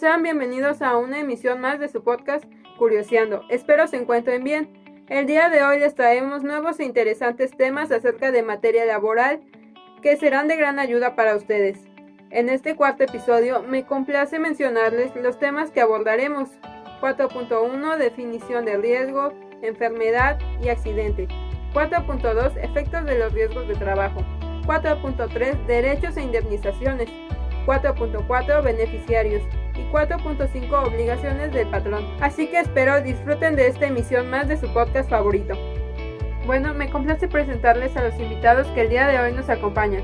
están? Bienvenidos a una emisión más de su podcast Curioseando. Espero se encuentren bien. El día de hoy les traemos nuevos e interesantes temas acerca de materia laboral que serán de gran ayuda para ustedes. En este cuarto episodio me complace mencionarles los temas que abordaremos. 4.1 Definición de riesgo, enfermedad y accidente. 4.2 Efectos de los riesgos de trabajo. 4.3 Derechos e indemnizaciones. 4.4 Beneficiarios y 4.5 Obligaciones del patrón. Así que espero disfruten de esta emisión más de su podcast favorito. Bueno, me complace presentarles a los invitados que el día de hoy nos acompañan.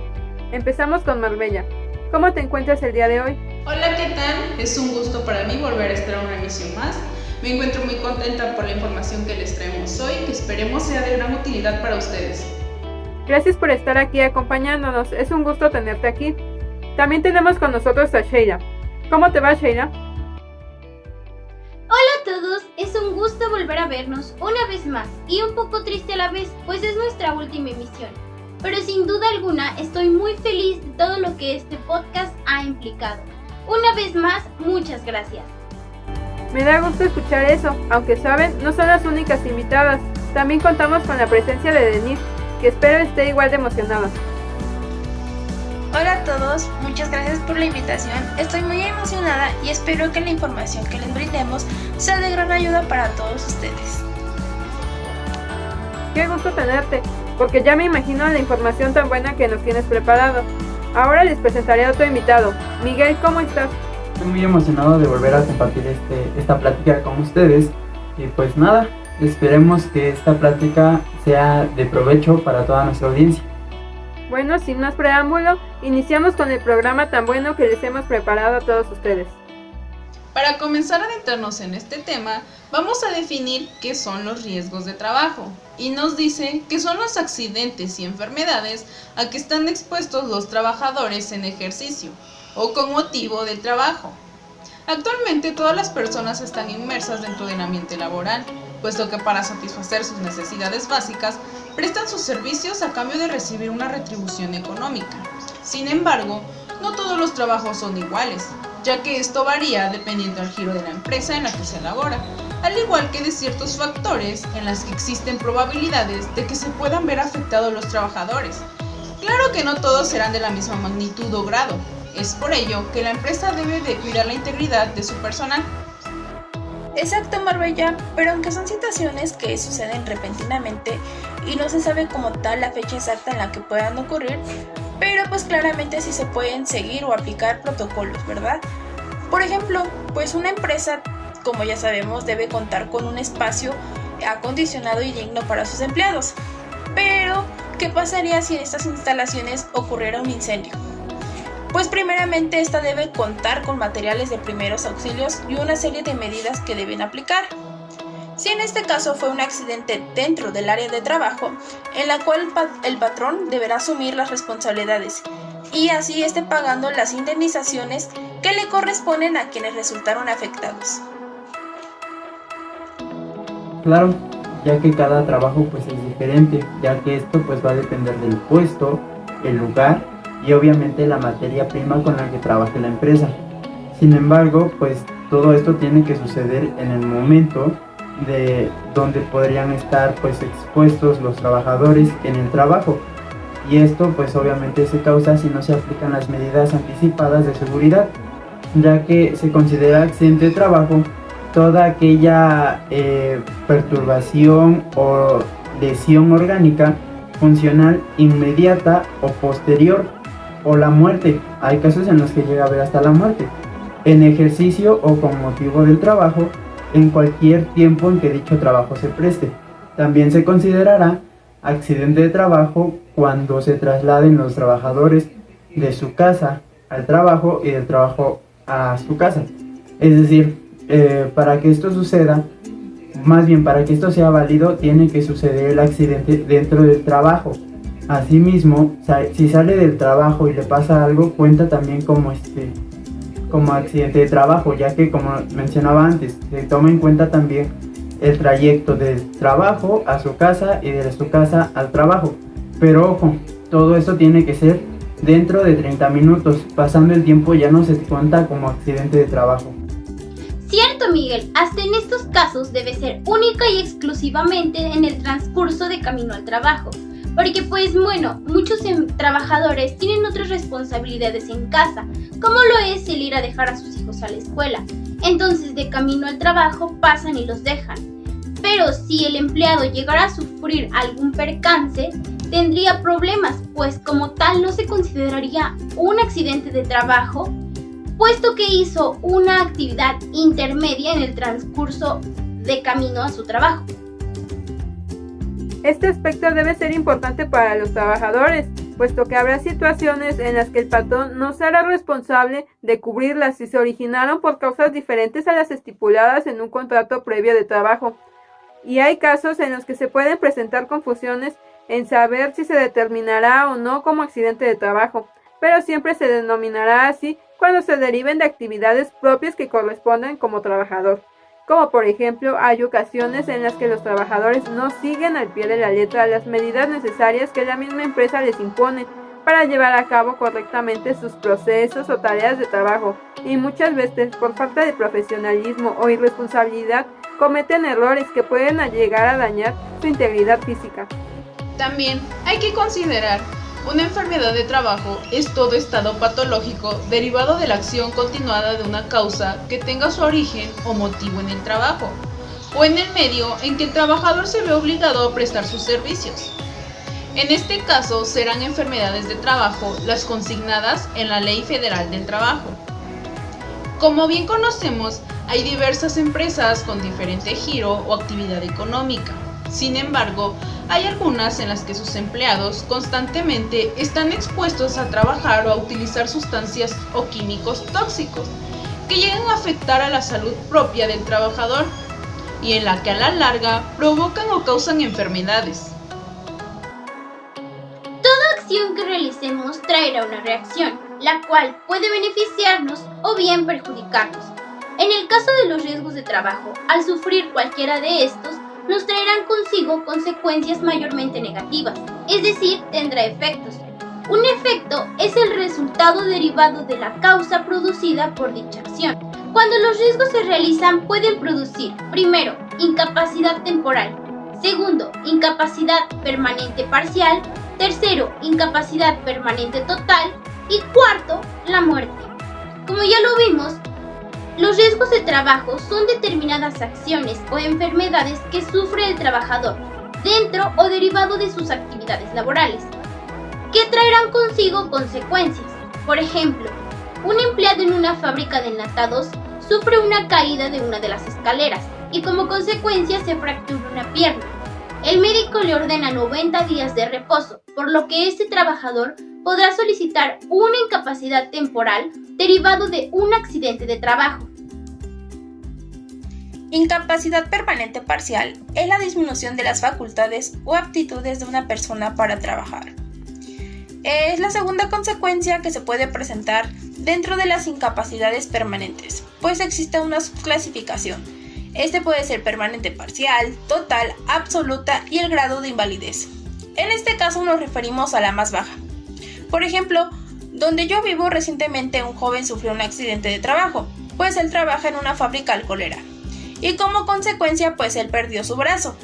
Empezamos con Marbella. ¿Cómo te encuentras el día de hoy? Hola, ¿qué tal? Es un gusto para mí volver a estar en una emisión más. Me encuentro muy contenta por la información que les traemos hoy, que esperemos sea de gran utilidad para ustedes. Gracias por estar aquí acompañándonos, es un gusto tenerte aquí. También tenemos con nosotros a Sheila. ¿Cómo te va, Sheila? Hola a todos, es un gusto volver a vernos una vez más y un poco triste a la vez, pues es nuestra última emisión. Pero sin duda alguna estoy muy feliz de todo lo que este podcast ha implicado. Una vez más, muchas gracias. Me da gusto escuchar eso, aunque saben, no son las únicas invitadas. También contamos con la presencia de Denise, que espero esté igual de emocionada. Hola a todos, muchas gracias por la invitación. Estoy muy emocionada y espero que la información que les brindemos sea de gran ayuda para todos ustedes. Qué gusto tenerte, porque ya me imagino la información tan buena que nos tienes preparado. Ahora les presentaré a otro invitado. Miguel, ¿cómo estás? Estoy muy emocionado de volver a compartir esta plática con ustedes y pues nada, esperemos que esta plática sea de provecho para toda nuestra audiencia. Bueno, sin más preámbulo, iniciamos con el programa tan bueno que les hemos preparado a todos ustedes. Para comenzar a adentrarnos en este tema, vamos a definir qué son los riesgos de trabajo. Y nos dice que son los accidentes y enfermedades a que están expuestos los trabajadores en ejercicio o con motivo del trabajo. Actualmente todas las personas están inmersas dentro del ambiente laboral, puesto que para satisfacer sus necesidades básicas prestan sus servicios a cambio de recibir una retribución económica. Sin embargo, no todos los trabajos son iguales, ya que esto varía dependiendo del giro de la empresa en la que se elabora, al igual que de ciertos factores en los que existen probabilidades de que se puedan ver afectados los trabajadores. Claro que no todos serán de la misma magnitud o grado, es por ello que la empresa debe de cuidar la integridad de su personal. Exacto, Marbella, pero aunque son situaciones que suceden repentinamente y no se sabe como tal la fecha exacta en la que puedan ocurrir, pero pues claramente sí se pueden seguir o aplicar protocolos, ¿verdad? Por ejemplo, pues una empresa, como ya sabemos, debe contar con un espacio acondicionado y digno para sus empleados. Pero, ¿qué pasaría si en estas instalaciones ocurriera un incendio? Pues primeramente esta debe contar con materiales de primeros auxilios y una serie de medidas que deben aplicar. Si en este caso fue un accidente dentro del área de trabajo, en la cual el patrón deberá asumir las responsabilidades y así esté pagando las indemnizaciones que le corresponden a quienes resultaron afectados. Claro, ya que cada trabajo pues es diferente, ya que esto pues va a depender del puesto, el lugar y obviamente la materia prima con la que trabaje la empresa. Sin embargo, pues todo esto tiene que suceder en el momento de donde podrían estar pues expuestos los trabajadores en el trabajo, y esto pues obviamente se causa si no se aplican las medidas anticipadas de seguridad, ya que se considera accidente de trabajo toda aquella perturbación o lesión orgánica funcional inmediata o posterior o la muerte. Hay casos en los que llega a haber hasta la muerte en ejercicio o con motivo del trabajo en cualquier tiempo en que dicho trabajo se preste. También se considerará accidente de trabajo cuando se trasladen los trabajadores de su casa al trabajo y del trabajo a su casa. Es decir, para que esto suceda, más bien para que esto sea válido, tiene que suceder el accidente dentro del trabajo. Asimismo, si sale del trabajo y le pasa algo, cuenta también como accidente de trabajo, ya que, como mencionaba antes, se toma en cuenta también el trayecto del trabajo a su casa y de su casa al trabajo. Pero ojo, todo esto tiene que ser dentro de 30 minutos. Pasando el tiempo ya no se cuenta como accidente de trabajo. cierto, Miguel, hasta en estos casos debe ser única y exclusivamente en el transcurso de camino al trabajo. Porque muchos trabajadores tienen otras responsabilidades en casa, como lo es el ir a dejar a sus hijos a la escuela. Entonces de camino al trabajo pasan y los dejan. Pero si el empleado llegara a sufrir algún percance, tendría problemas, pues como tal no se consideraría un accidente de trabajo, puesto que hizo una actividad intermedia en el transcurso de camino a su trabajo. Este aspecto debe ser importante para los trabajadores, puesto que habrá situaciones en las que el patrón no será responsable de cubrirlas si se originaron por causas diferentes a las estipuladas en un contrato previo de trabajo. Y hay casos en los que se pueden presentar confusiones en saber si se determinará o no como accidente de trabajo, pero siempre se denominará así cuando se deriven de actividades propias que corresponden como trabajador. Como por ejemplo, hay ocasiones en las que los trabajadores no siguen al pie de la letra las medidas necesarias que la misma empresa les impone para llevar a cabo correctamente sus procesos o tareas de trabajo, y muchas veces por falta de profesionalismo o irresponsabilidad cometen errores que pueden llegar a dañar su integridad física. También hay que considerar una enfermedad de trabajo es todo estado patológico derivado de la acción continuada de una causa que tenga su origen o motivo en el trabajo, o en el medio en que el trabajador se ve obligado a prestar sus servicios. En este caso serán enfermedades de trabajo las consignadas en la Ley Federal del Trabajo. Como bien conocemos, hay diversas empresas con diferente giro o actividad económica. Sin embargo, hay algunas en las que sus empleados constantemente están expuestos a trabajar o a utilizar sustancias o químicos tóxicos que llegan a afectar a la salud propia del trabajador y en la que a la larga provocan o causan enfermedades. Toda acción que realicemos traerá una reacción, la cual puede beneficiarnos o bien perjudicarnos. En el caso de los riesgos de trabajo, al sufrir cualquiera de estos, nos traerán consigo consecuencias mayormente negativas, es decir, tendrá efectos. Un efecto es el resultado derivado de la causa producida por dicha acción. Cuando los riesgos se realizan pueden producir, primero, incapacidad temporal, segundo, incapacidad permanente parcial, tercero, incapacidad permanente total y cuarto, la muerte. Como ya lo vimos, los riesgos de trabajo son determinadas acciones o enfermedades que sufre el trabajador dentro o derivado de sus actividades laborales, que traerán consigo consecuencias. Por ejemplo, un empleado en una fábrica de enlatados sufre una caída de una de las escaleras y como consecuencia se fractura una pierna. El médico le ordena 90 días de reposo, por lo que este trabajador podrá solicitar una incapacidad temporal derivado de un accidente de trabajo. Incapacidad permanente parcial es la disminución de las facultades o aptitudes de una persona para trabajar. Es la segunda consecuencia que se puede presentar dentro de las incapacidades permanentes, pues existe una subclasificación. Este puede ser permanente parcial, total, absoluta y el grado de invalidez. En este caso nos referimos a la más baja. Por ejemplo, donde yo vivo recientemente un joven sufrió un accidente de trabajo, pues él trabaja en una fábrica alcoholera y como consecuencia pues él perdió su brazo.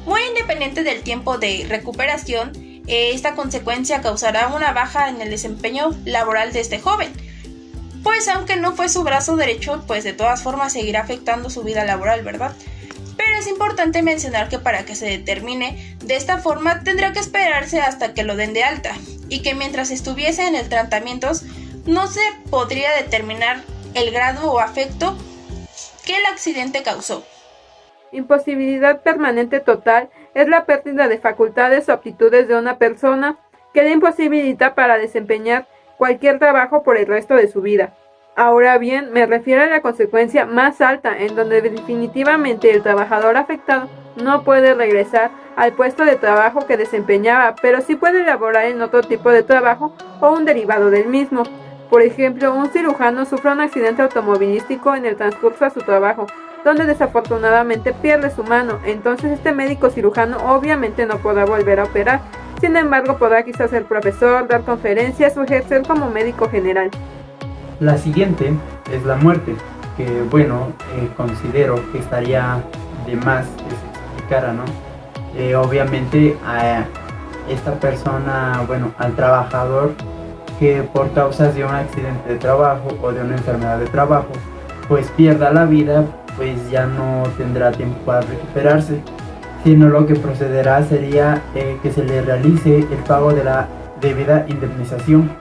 Muy independiente del tiempo de recuperación, esta consecuencia causará una baja en el desempeño laboral de este joven, pues aunque no fue su brazo derecho, pues de todas formas seguirá afectando su vida laboral, ¿verdad? Pero es importante mencionar que para que se determine de esta forma tendrá que esperarse hasta que lo den de alta y que mientras estuviese en el tratamiento no se podría determinar el grado o afecto que el accidente causó. Imposibilidad permanente total es la pérdida de facultades o aptitudes de una persona que le imposibilita para desempeñar cualquier trabajo por el resto de su vida. Ahora bien, me refiero a la consecuencia más alta, en donde definitivamente el trabajador afectado no puede regresar al puesto de trabajo que desempeñaba, pero sí puede laborar en otro tipo de trabajo o un derivado del mismo. Por ejemplo, un cirujano sufre un accidente automovilístico en el transcurso a su trabajo, donde desafortunadamente pierde su mano. Entonces este médico cirujano obviamente no podrá volver a operar. Sin embargo, podrá quizás ser profesor, dar conferencias o ejercer como médico general. La siguiente es la muerte. considero que estaría de más que se explicara, ¿no? Obviamente a esta persona, al trabajador que por causas de un accidente de trabajo o de una enfermedad de trabajo pues pierda la vida, pues ya no tendrá tiempo para recuperarse, sino lo que procederá sería que se le realice el pago de la debida indemnización.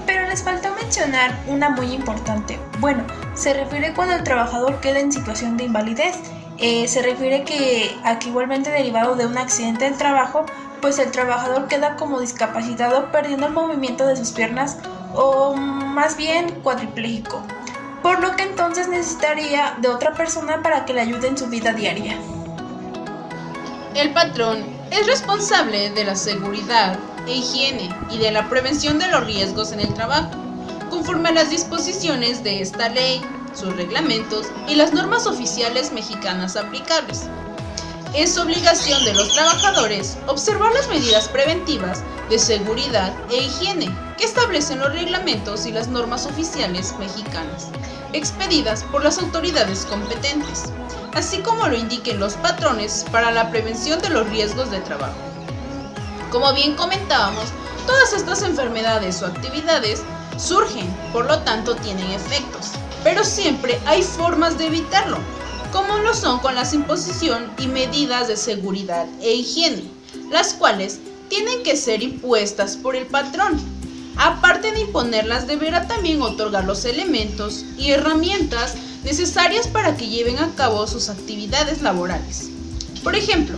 Pero les faltó mencionar una muy importante. Se refiere cuando el trabajador queda en situación de invalidez. Se refiere a que igualmente derivado de un accidente del trabajo, pues el trabajador queda como discapacitado, perdiendo el movimiento de sus piernas o más bien cuadripléjico, por lo que entonces necesitaría de otra persona para que le ayude en su vida diaria. El patrón es responsable de la seguridad e higiene y de la prevención de los riesgos en el trabajo, conforme a las disposiciones de esta ley, sus reglamentos y las normas oficiales mexicanas aplicables. Es obligación de los trabajadores observar las medidas preventivas de seguridad e higiene que establecen los reglamentos y las normas oficiales mexicanas, expedidas por las autoridades competentes, así como lo indiquen los patrones para la prevención de los riesgos de trabajo. Como bien comentábamos, todas estas enfermedades o actividades surgen, por lo tanto tienen efectos, pero siempre hay formas de evitarlo, como lo son con la imposición y medidas de seguridad e higiene, las cuales tienen que ser impuestas por el patrón. Aparte de imponerlas, deberá también otorgar los elementos y herramientas necesarias para que lleven a cabo sus actividades laborales. Por ejemplo,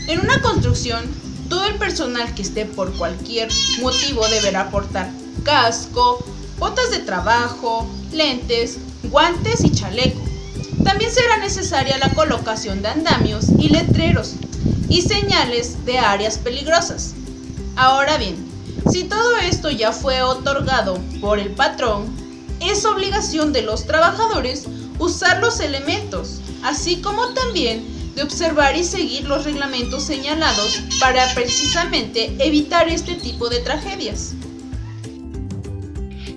en una construcción, todo el personal que esté por cualquier motivo deberá portar casco, botas de trabajo, lentes, guantes y chaleco. También será necesaria la colocación de andamios y letreros y señales de áreas peligrosas. Ahora bien, si todo esto ya fue otorgado por el patrón, es obligación de los trabajadores usar los elementos, así como también de observar y seguir los reglamentos señalados para precisamente evitar este tipo de tragedias.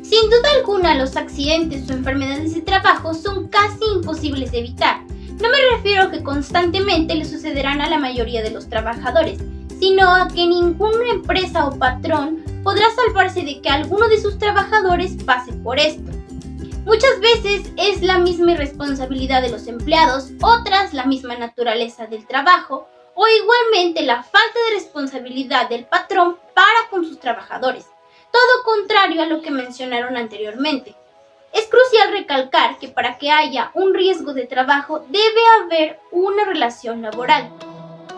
Sin duda alguna, los accidentes o enfermedades de trabajo son casi imposibles de evitar. No me refiero a que constantemente le sucederán a la mayoría de los trabajadores, sino a que ninguna empresa o patrón podrá salvarse de que alguno de sus trabajadores pase por esto. Muchas veces es la misma irresponsabilidad de los empleados, otras la misma naturaleza del trabajo o igualmente la falta de responsabilidad del patrón para con sus trabajadores. Todo contrario a lo que mencionaron anteriormente. Es crucial recalcar que para que haya un riesgo de trabajo debe haber una relación laboral.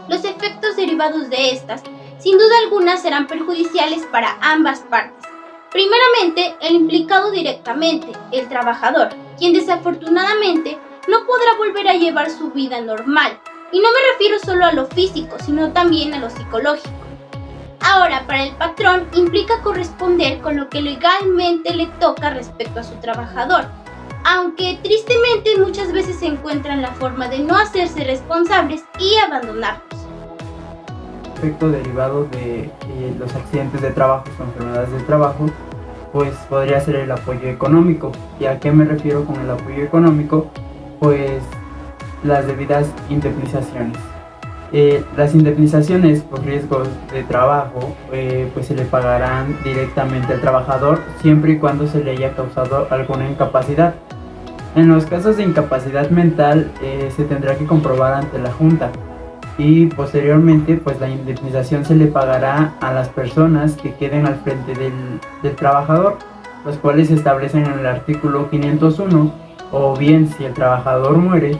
Los efectos derivados de estas, sin duda alguna, serán perjudiciales para ambas partes. Primeramente, el implicado directamente, el trabajador, quien desafortunadamente no podrá volver a llevar su vida normal. Y no me refiero solo a lo físico, sino también a lo psicológico. Ahora, para el patrón implica corresponder con lo que legalmente le toca respecto a su trabajador, aunque tristemente muchas veces se encuentran la forma de no hacerse responsables y abandonarlos. Efecto derivado de los accidentes de trabajo o enfermedades de trabajo, pues podría ser el apoyo económico. ¿Y a qué me refiero con el apoyo económico? Pues las debidas indemnizaciones. Las indemnizaciones por riesgos de trabajo pues se le pagarán directamente al trabajador siempre y cuando se le haya causado alguna incapacidad. En los casos de incapacidad mental se tendrá que comprobar ante la Junta y posteriormente pues la indemnización se le pagará a las personas que queden al frente del trabajador, los cuales se establecen en el artículo 501, o bien si el trabajador muere,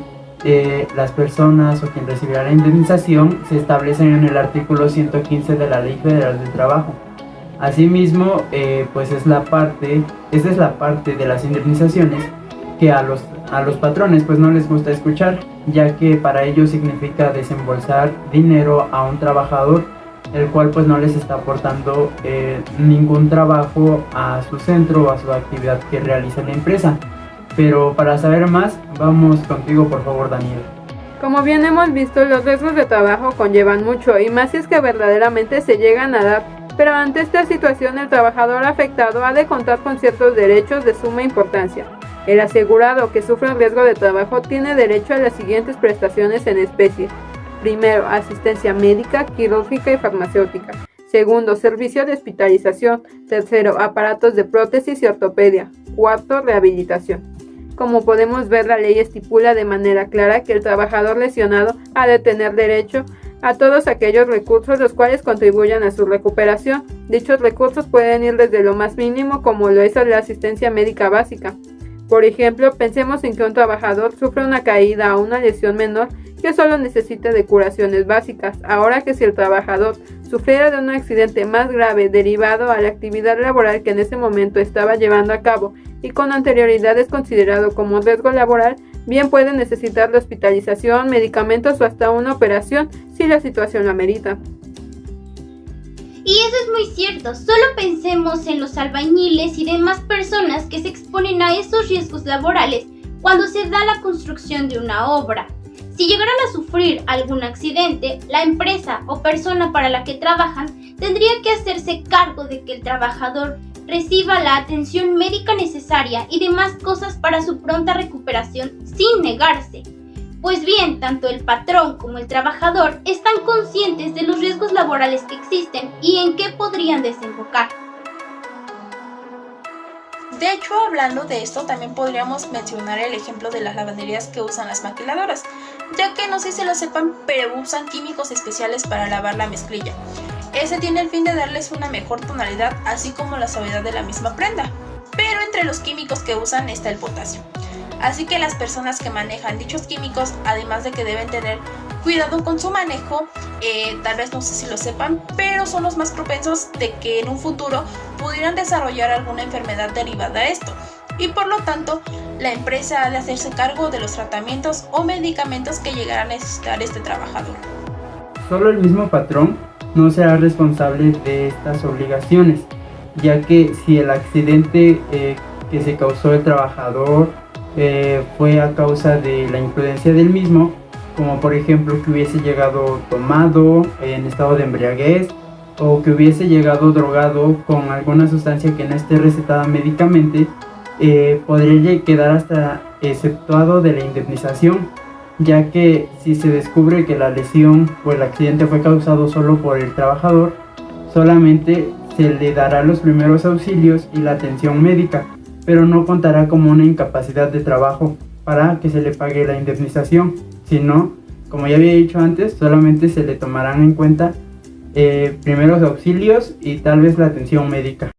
las personas o quien recibirá la indemnización se establecen en el artículo 115 de la Ley Federal del Trabajo. Asimismo, pues esa es la parte de las indemnizaciones que a los patrones pues no les gusta escuchar, ya que para ellos significa desembolsar dinero a un trabajador, el cual pues no les está aportando ningún trabajo a su centro o a su actividad que realiza la empresa. Pero para saber más, vamos contigo por favor, Daniel. Como bien hemos visto, los riesgos de trabajo conllevan mucho, y más si es que verdaderamente se llegan a dar, pero ante esta situación el trabajador afectado ha de contar con ciertos derechos de suma importancia. El asegurado que sufre un riesgo de trabajo tiene derecho a las siguientes prestaciones en especie. Primero, asistencia médica, quirúrgica y farmacéutica. Segundo, servicio de hospitalización. Tercero, aparatos de prótesis y ortopedia. Cuarto, rehabilitación. Como podemos ver, la ley estipula de manera clara que el trabajador lesionado ha de tener derecho a todos aquellos recursos los cuales contribuyan a su recuperación. Dichos recursos pueden ir desde lo más mínimo, como lo es la asistencia médica básica. Por ejemplo, pensemos en que un trabajador sufre una caída o una lesión menor que solo necesita de curaciones básicas. Ahora que si el trabajador sufriera de un accidente más grave derivado a la actividad laboral que en ese momento estaba llevando a cabo y con anterioridad es considerado como riesgo laboral, bien puede necesitar de hospitalización, medicamentos o hasta una operación si la situación lo amerita. Y eso es muy cierto, solo pensemos en los albañiles y demás personas que se exponen a estos riesgos laborales cuando se da la construcción de una obra. Si llegaran a sufrir algún accidente, la empresa o persona para la que trabajan tendría que hacerse cargo de que el trabajador reciba la atención médica necesaria y demás cosas para su pronta recuperación sin negarse. Pues bien, tanto el patrón como el trabajador están conscientes de los riesgos laborales que existen y en qué podrían desembocar. De hecho, hablando de esto, también podríamos mencionar el ejemplo de las lavanderías que usan las maquiladoras, ya que no sé si lo sepan, pero usan químicos especiales para lavar la mezclilla. Ese tiene el fin de darles una mejor tonalidad, así como la suavidad de la misma prenda. Pero entre los químicos que usan está el potasio. Así que las personas que manejan dichos químicos, además de que deben tener cuidado con su manejo, tal vez no sé si lo sepan, pero son los más propensos de que en un futuro pudieran desarrollar alguna enfermedad derivada a esto. Y por lo tanto, la empresa ha de hacerse cargo de los tratamientos o medicamentos que llegará a necesitar este trabajador. Solo el mismo patrón no será responsable de estas obligaciones, ya que si el accidente que se causó el trabajador fue a causa de la imprudencia del mismo, como por ejemplo que hubiese llegado tomado, en estado de embriaguez, o que hubiese llegado drogado con alguna sustancia que no esté recetada médicamente, podría quedar hasta exceptuado de la indemnización, ya que si se descubre que la lesión o el accidente fue causado solo por el trabajador, solamente se le dará los primeros auxilios y la atención médica, pero no contará como una incapacidad de trabajo para que se le pague la indemnización, sino, como ya había dicho antes, solamente se le tomarán en cuenta primeros auxilios y tal vez la atención médica.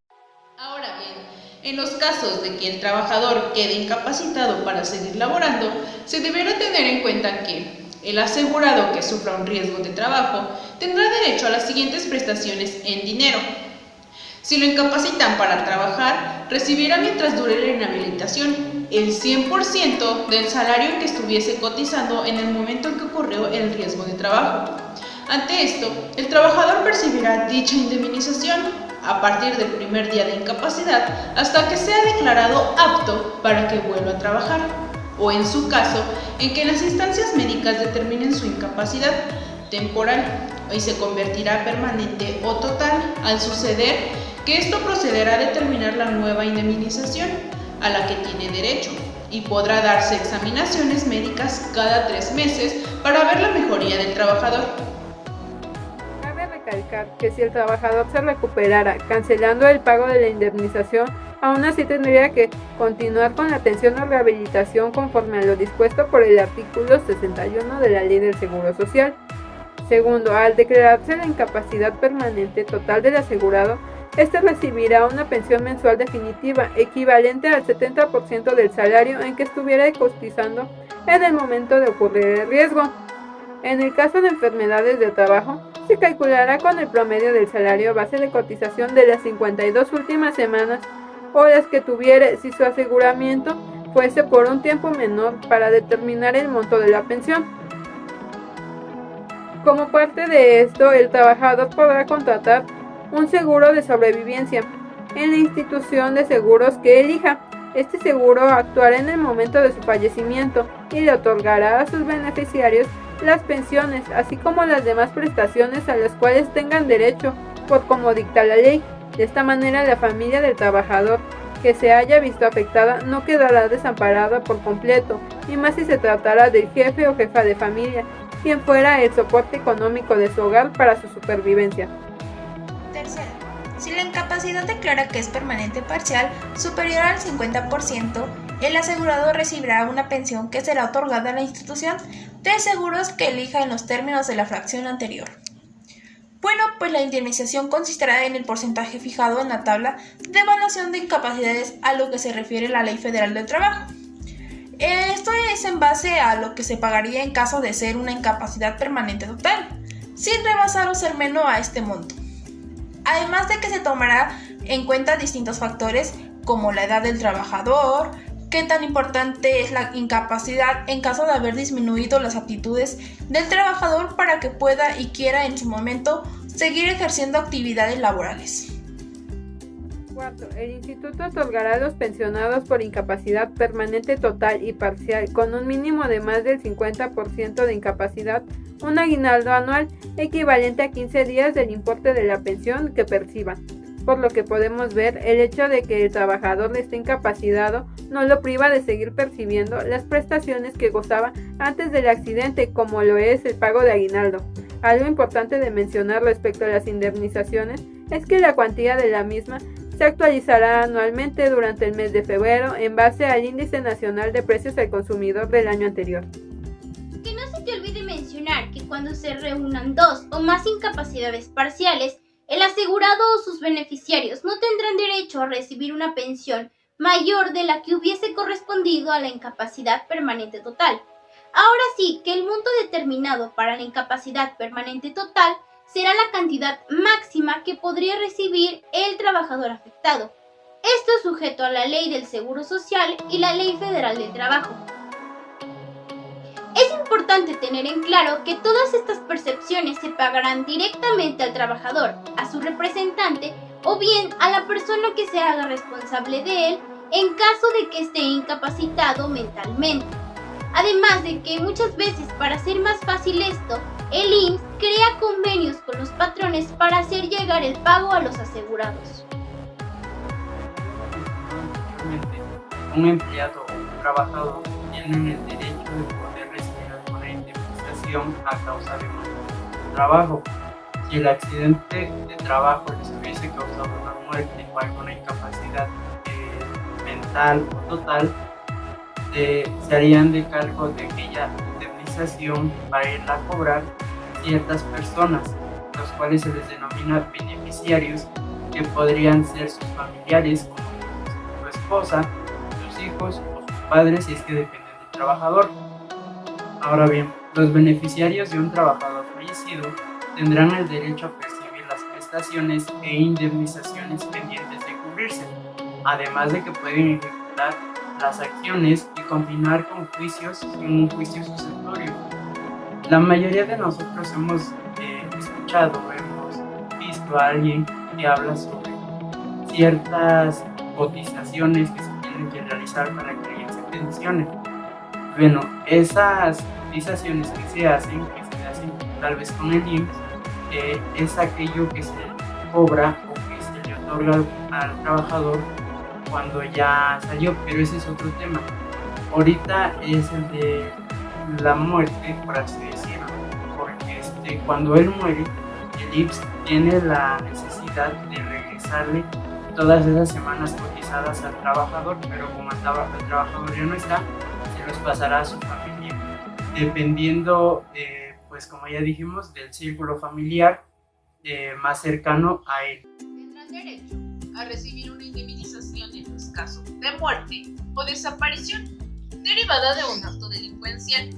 Ahora bien, en los casos de que el trabajador quede incapacitado para seguir laborando, se deberá tener en cuenta que el asegurado que sufra un riesgo de trabajo tendrá derecho a las siguientes prestaciones en dinero. Si lo incapacitan para trabajar, recibirá mientras dure la inhabilitación el 100% del salario que estuviese cotizando en el momento en que ocurrió el riesgo de trabajo. Ante esto, el trabajador percibirá dicha indemnización a partir del primer día de incapacidad hasta que sea declarado apto para que vuelva a trabajar, o en su caso, en que las instancias médicas determinen su incapacidad temporal y se convertirá permanente o total. Al suceder que esto procederá a determinar la nueva indemnización a la que tiene derecho y podrá darse examinaciones médicas cada 3 meses para ver la mejoría del trabajador. Cabe recalcar que si el trabajador se recuperara cancelando el pago de la indemnización, aún así tendría que continuar con la atención o rehabilitación conforme a lo dispuesto por el artículo 61 de la Ley del Seguro Social. Segundo, al declararse la incapacidad permanente total del asegurado, este recibirá una pensión mensual definitiva equivalente al 70% del salario en que estuviera cotizando en el momento de ocurrir el riesgo. En el caso de enfermedades de trabajo, se calculará con el promedio del salario base de cotización de las 52 últimas semanas o las que tuviere si su aseguramiento fuese por un tiempo menor para determinar el monto de la pensión. Como parte de esto, el trabajador podrá contratar un seguro de sobrevivencia en la institución de seguros que elija. Este seguro actuará en el momento de su fallecimiento y le otorgará a sus beneficiarios las pensiones, así como las demás prestaciones a las cuales tengan derecho, por como dicta la ley. De esta manera, la familia del trabajador que se haya visto afectada no quedará desamparada por completo, y más si se tratara del jefe o jefa de familia, quien fuera el soporte económico de su hogar para su supervivencia. Tercero, si la incapacidad declara que es permanente parcial superior al 50%, el asegurado recibirá una pensión que será otorgada a la institución de seguros que elija en los términos de la fracción anterior. Bueno, pues la indemnización consistirá en el porcentaje fijado en la tabla de evaluación de incapacidades a lo que se refiere la Ley Federal del Trabajo. Esto es en base a lo que se pagaría en caso de ser una incapacidad permanente total, sin rebasar o ser menor a este monto. Además de que se tomará en cuenta distintos factores como la edad del trabajador, qué tan importante es la incapacidad en caso de haber disminuido las aptitudes del trabajador para que pueda y quiera en su momento seguir ejerciendo actividades laborales. Cuarto, el instituto otorgará a los pensionados por incapacidad permanente total y parcial con un mínimo de más del 50% de incapacidad un aguinaldo anual equivalente a 15 días del importe de la pensión que perciban. Por lo que podemos ver, el hecho de que el trabajador esté incapacitado no lo priva de seguir percibiendo las prestaciones que gozaba antes del accidente, como lo es el pago de aguinaldo. Algo importante de mencionar respecto a las indemnizaciones es que la cuantía de la misma se actualizará anualmente durante el mes de febrero en base al Índice Nacional de Precios al Consumidor del año anterior. Que no se te olvide mencionar que cuando se reúnan dos o más incapacidades parciales, el asegurado o sus beneficiarios no tendrán derecho a recibir una pensión mayor de la que hubiese correspondido a la incapacidad permanente total. Ahora sí que el monto determinado para la incapacidad permanente total será la cantidad máxima que podría recibir el trabajador afectado. Esto es sujeto a la Ley del Seguro Social y la Ley Federal del Trabajo. Es importante tener en claro que todas estas percepciones se pagarán directamente al trabajador, a su representante o bien a la persona que se haga responsable de él en caso de que esté incapacitado mentalmente. Además de que muchas veces, para hacer más fácil esto, el IMSS crea convenios con los patrones para hacer llegar el pago a los asegurados. Un empleado o un trabajador tienen el derecho de poder recibir alguna indemnización a causa de un trabajo. Si el accidente de trabajo les hubiese causado una muerte o alguna incapacidad mental o total, se harían de cargo de aquella indemnización para irla a cobrar ciertas personas, los cuales se les denomina beneficiarios, que podrían ser sus familiares, como su esposa, sus hijos o sus padres, si es que dependen del trabajador. Ahora bien, los beneficiarios de un trabajador fallecido tendrán el derecho a percibir las prestaciones e indemnizaciones pendientes de cubrirse, además de que pueden ejecutar las acciones y continuar con juicios en un juicio sucesorio. La mayoría de nosotros hemos escuchado, hemos visto a alguien que habla sobre ciertas cotizaciones que se tienen que realizar para que alguien se pensione. Bueno, esas cotizaciones que se hacen tal vez con el IMSS, es aquello que se cobra o que se le otorga al trabajador cuando ya salió, pero ese es otro tema. Ahorita es el de la muerte, por así decirlo, porque cuando él muere, el IMSS tiene la necesidad de regresarle todas esas semanas cotizadas al trabajador, pero como el trabajador ya no está, se los pasará a su familia, dependiendo, pues como ya dijimos, del círculo familiar más cercano a él. Tendrán derecho a recibir una indemnización en los casos de muerte o desaparición derivada de un acto delincuencial.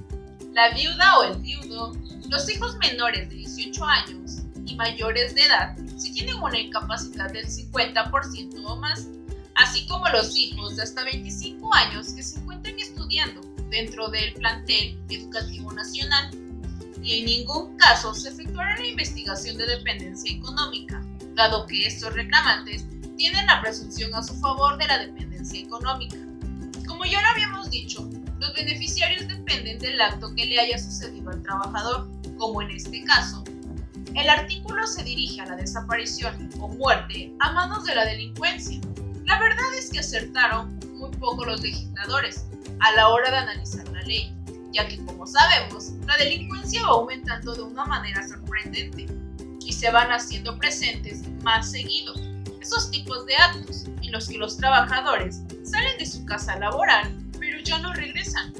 La viuda o el viudo, los hijos menores de 18 años y mayores de edad si tienen una incapacidad del 50% o más, así como los hijos de hasta 25 años que se encuentren estudiando dentro del plantel educativo nacional, y en ningún caso se efectuará la investigación de dependencia económica, dado que estos reclamantes tienen la presunción a su favor de la dependencia económica. Como ya lo habíamos dicho, los beneficiarios dependen del acto que le haya sucedido al trabajador, como en este caso. El artículo se dirige a la desaparición o muerte a manos de la delincuencia. La verdad es que acertaron muy poco los legisladores a la hora de analizar la ley, ya que, como sabemos, la delincuencia va aumentando de una manera sorprendente y se van haciendo presentes más seguido esos tipos de actos en los que los trabajadores salen de su casa laboral pero ya no regresan.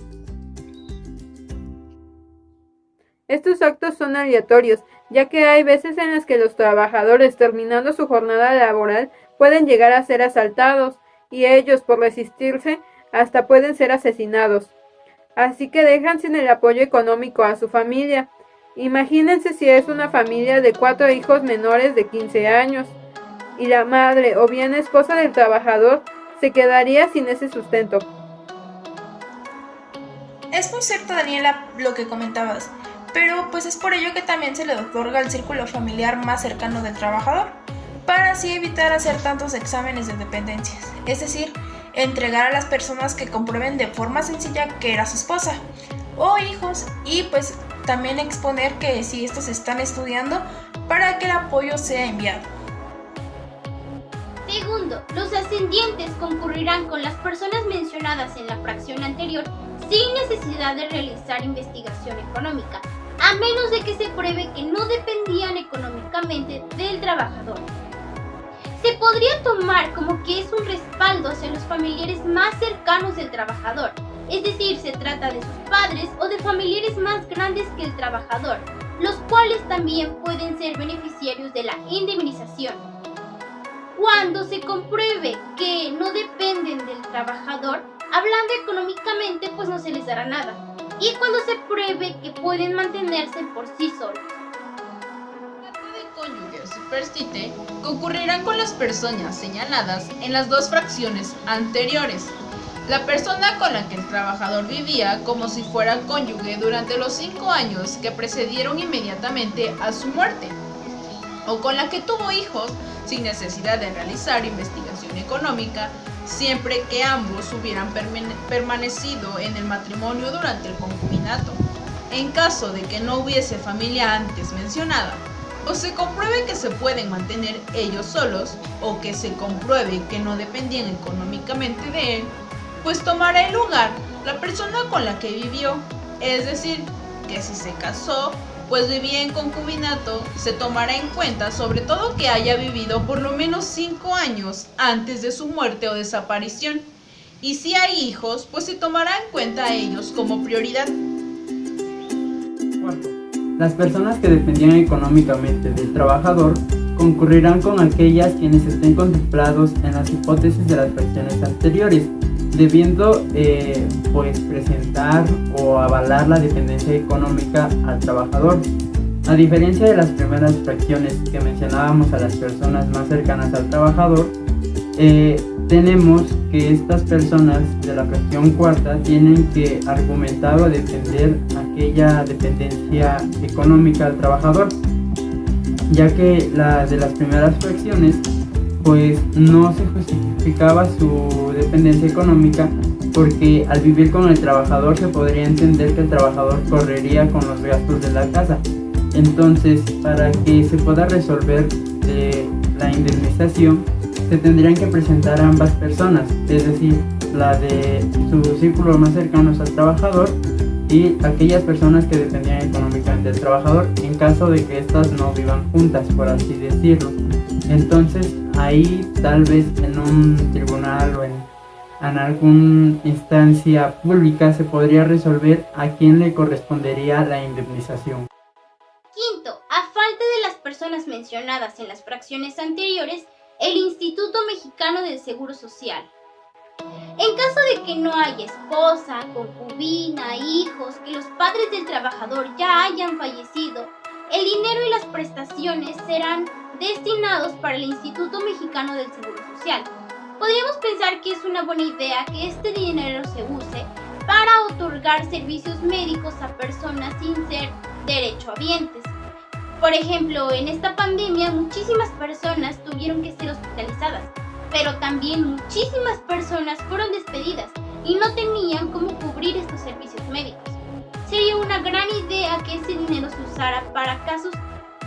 Estos actos son aleatorios, ya que hay veces en las que los trabajadores, terminando su jornada laboral, pueden llegar a ser asaltados y ellos, por resistirse, hasta pueden ser asesinados. Así que dejan sin el apoyo económico a su familia. Imagínense si es una familia de 4 hijos menores de 15 años y la madre o bien esposa del trabajador se quedaría sin ese sustento. Es muy cierto, Daniela, lo que comentabas, pero pues es por ello que también se le otorga el círculo familiar más cercano del trabajador, para así evitar hacer tantos exámenes de dependencias, es decir, entregar a las personas que comprueben de forma sencilla que era su esposa o hijos, y pues también exponer que si estos están estudiando para que el apoyo sea enviado. Segundo, los ascendientes concurrirán con las personas mencionadas en la fracción anterior sin necesidad de realizar investigación económica, a menos de que se pruebe que no dependían económicamente del trabajador. Se podría tomar como que es un respaldo hacia los familiares más cercanos del trabajador, es decir, se trata de sus padres o de familiares más grandes que el trabajador, los cuales también pueden ser beneficiarios de la indemnización. Cuando se compruebe que no dependen del trabajador, hablando económicamente, pues no se les dará nada. Y cuando se pruebe que pueden mantenerse por sí solos. Cónyuge o superstite concurrirán con las personas señaladas en las dos fracciones anteriores. La persona con la que el trabajador vivía como si fuera cónyuge durante los 5 años que precedieron inmediatamente a su muerte, o con la que tuvo hijos sin necesidad de realizar investigación económica, siempre que ambos hubieran permanecido en el matrimonio durante el concubinato. En caso de que no hubiese familia antes mencionada, o se compruebe que se pueden mantener ellos solos, o que se compruebe que no dependían económicamente de él, pues tomará el lugar la persona con la que vivió. Es decir, que si se casó, pues vivía en concubinato, se tomará en cuenta sobre todo que haya vivido por lo menos 5 años antes de su muerte o desaparición. Y si hay hijos, pues se tomará en cuenta a ellos como prioridad. Cuarto, las personas que dependían económicamente del trabajador concurrirán con aquellas quienes estén contemplados en las hipótesis de las fracciones anteriores, debiendo pues presentar o avalar la dependencia económica al trabajador. A diferencia de las primeras fracciones que mencionábamos a las personas más cercanas al trabajador, tenemos que estas personas de la fracción cuarta tienen que argumentar o defender aquella dependencia económica al trabajador, ya que la de las primeras fracciones pues no se justificaba su dependencia económica, porque al vivir con el trabajador se podría entender que el trabajador correría con los gastos de la casa. Entonces, para que se pueda resolver la indemnización, se tendrían que presentar a ambas personas, es decir, la de su círculo más cercanos al trabajador y aquellas personas que dependían económicamente del trabajador, en caso de que éstas no vivan juntas, por así decirlo. Entonces, ahí tal vez en un tribunal o en alguna instancia pública se podría resolver a quién le correspondería la indemnización. Quinto, a falta de las personas mencionadas en las fracciones anteriores, el Instituto Mexicano del Seguro Social. En caso de que no haya esposa, concubina, hijos, que los padres del trabajador ya hayan fallecido, el dinero y las prestaciones serán destinados para el Instituto Mexicano del Seguro Social. Podríamos pensar que es una buena idea que este dinero se use para otorgar servicios médicos a personas sin ser derechohabientes. Por ejemplo, en esta pandemia muchísimas personas tuvieron que ser hospitalizadas, pero también muchísimas personas fueron despedidas y no tenían cómo cubrir estos servicios médicos. Sería una gran idea que ese dinero se usara para casos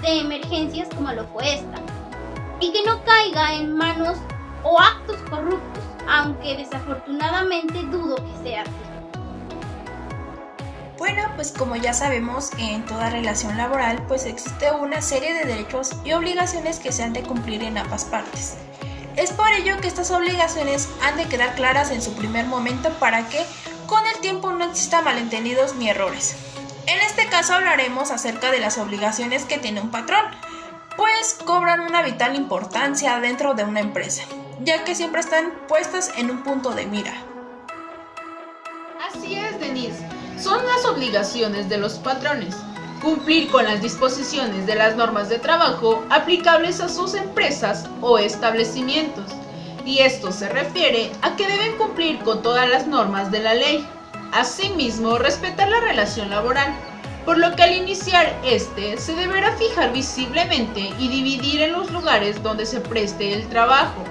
de emergencias como lo fue esta, y que no caiga en manos o actos corruptos, aunque desafortunadamente dudo que sea así. Bueno, pues como ya sabemos, en toda relación laboral pues existe una serie de derechos y obligaciones que se han de cumplir en ambas partes. Es por ello que estas obligaciones han de quedar claras en su primer momento para que con el tiempo no existan malentendidos ni errores. En este caso hablaremos acerca de las obligaciones que tiene un patrón, pues cobran una vital importancia dentro de una empresa, ya que siempre están puestas en un punto de mira. Así es, Denise. Son las obligaciones de los patrones. Cumplir con las disposiciones de las normas de trabajo aplicables a sus empresas o establecimientos. Y esto se refiere a que deben cumplir con todas las normas de la ley. Asimismo, respetar la relación laboral, por lo que al iniciar se deberá fijar visiblemente y dividir en los lugares donde se preste el trabajo.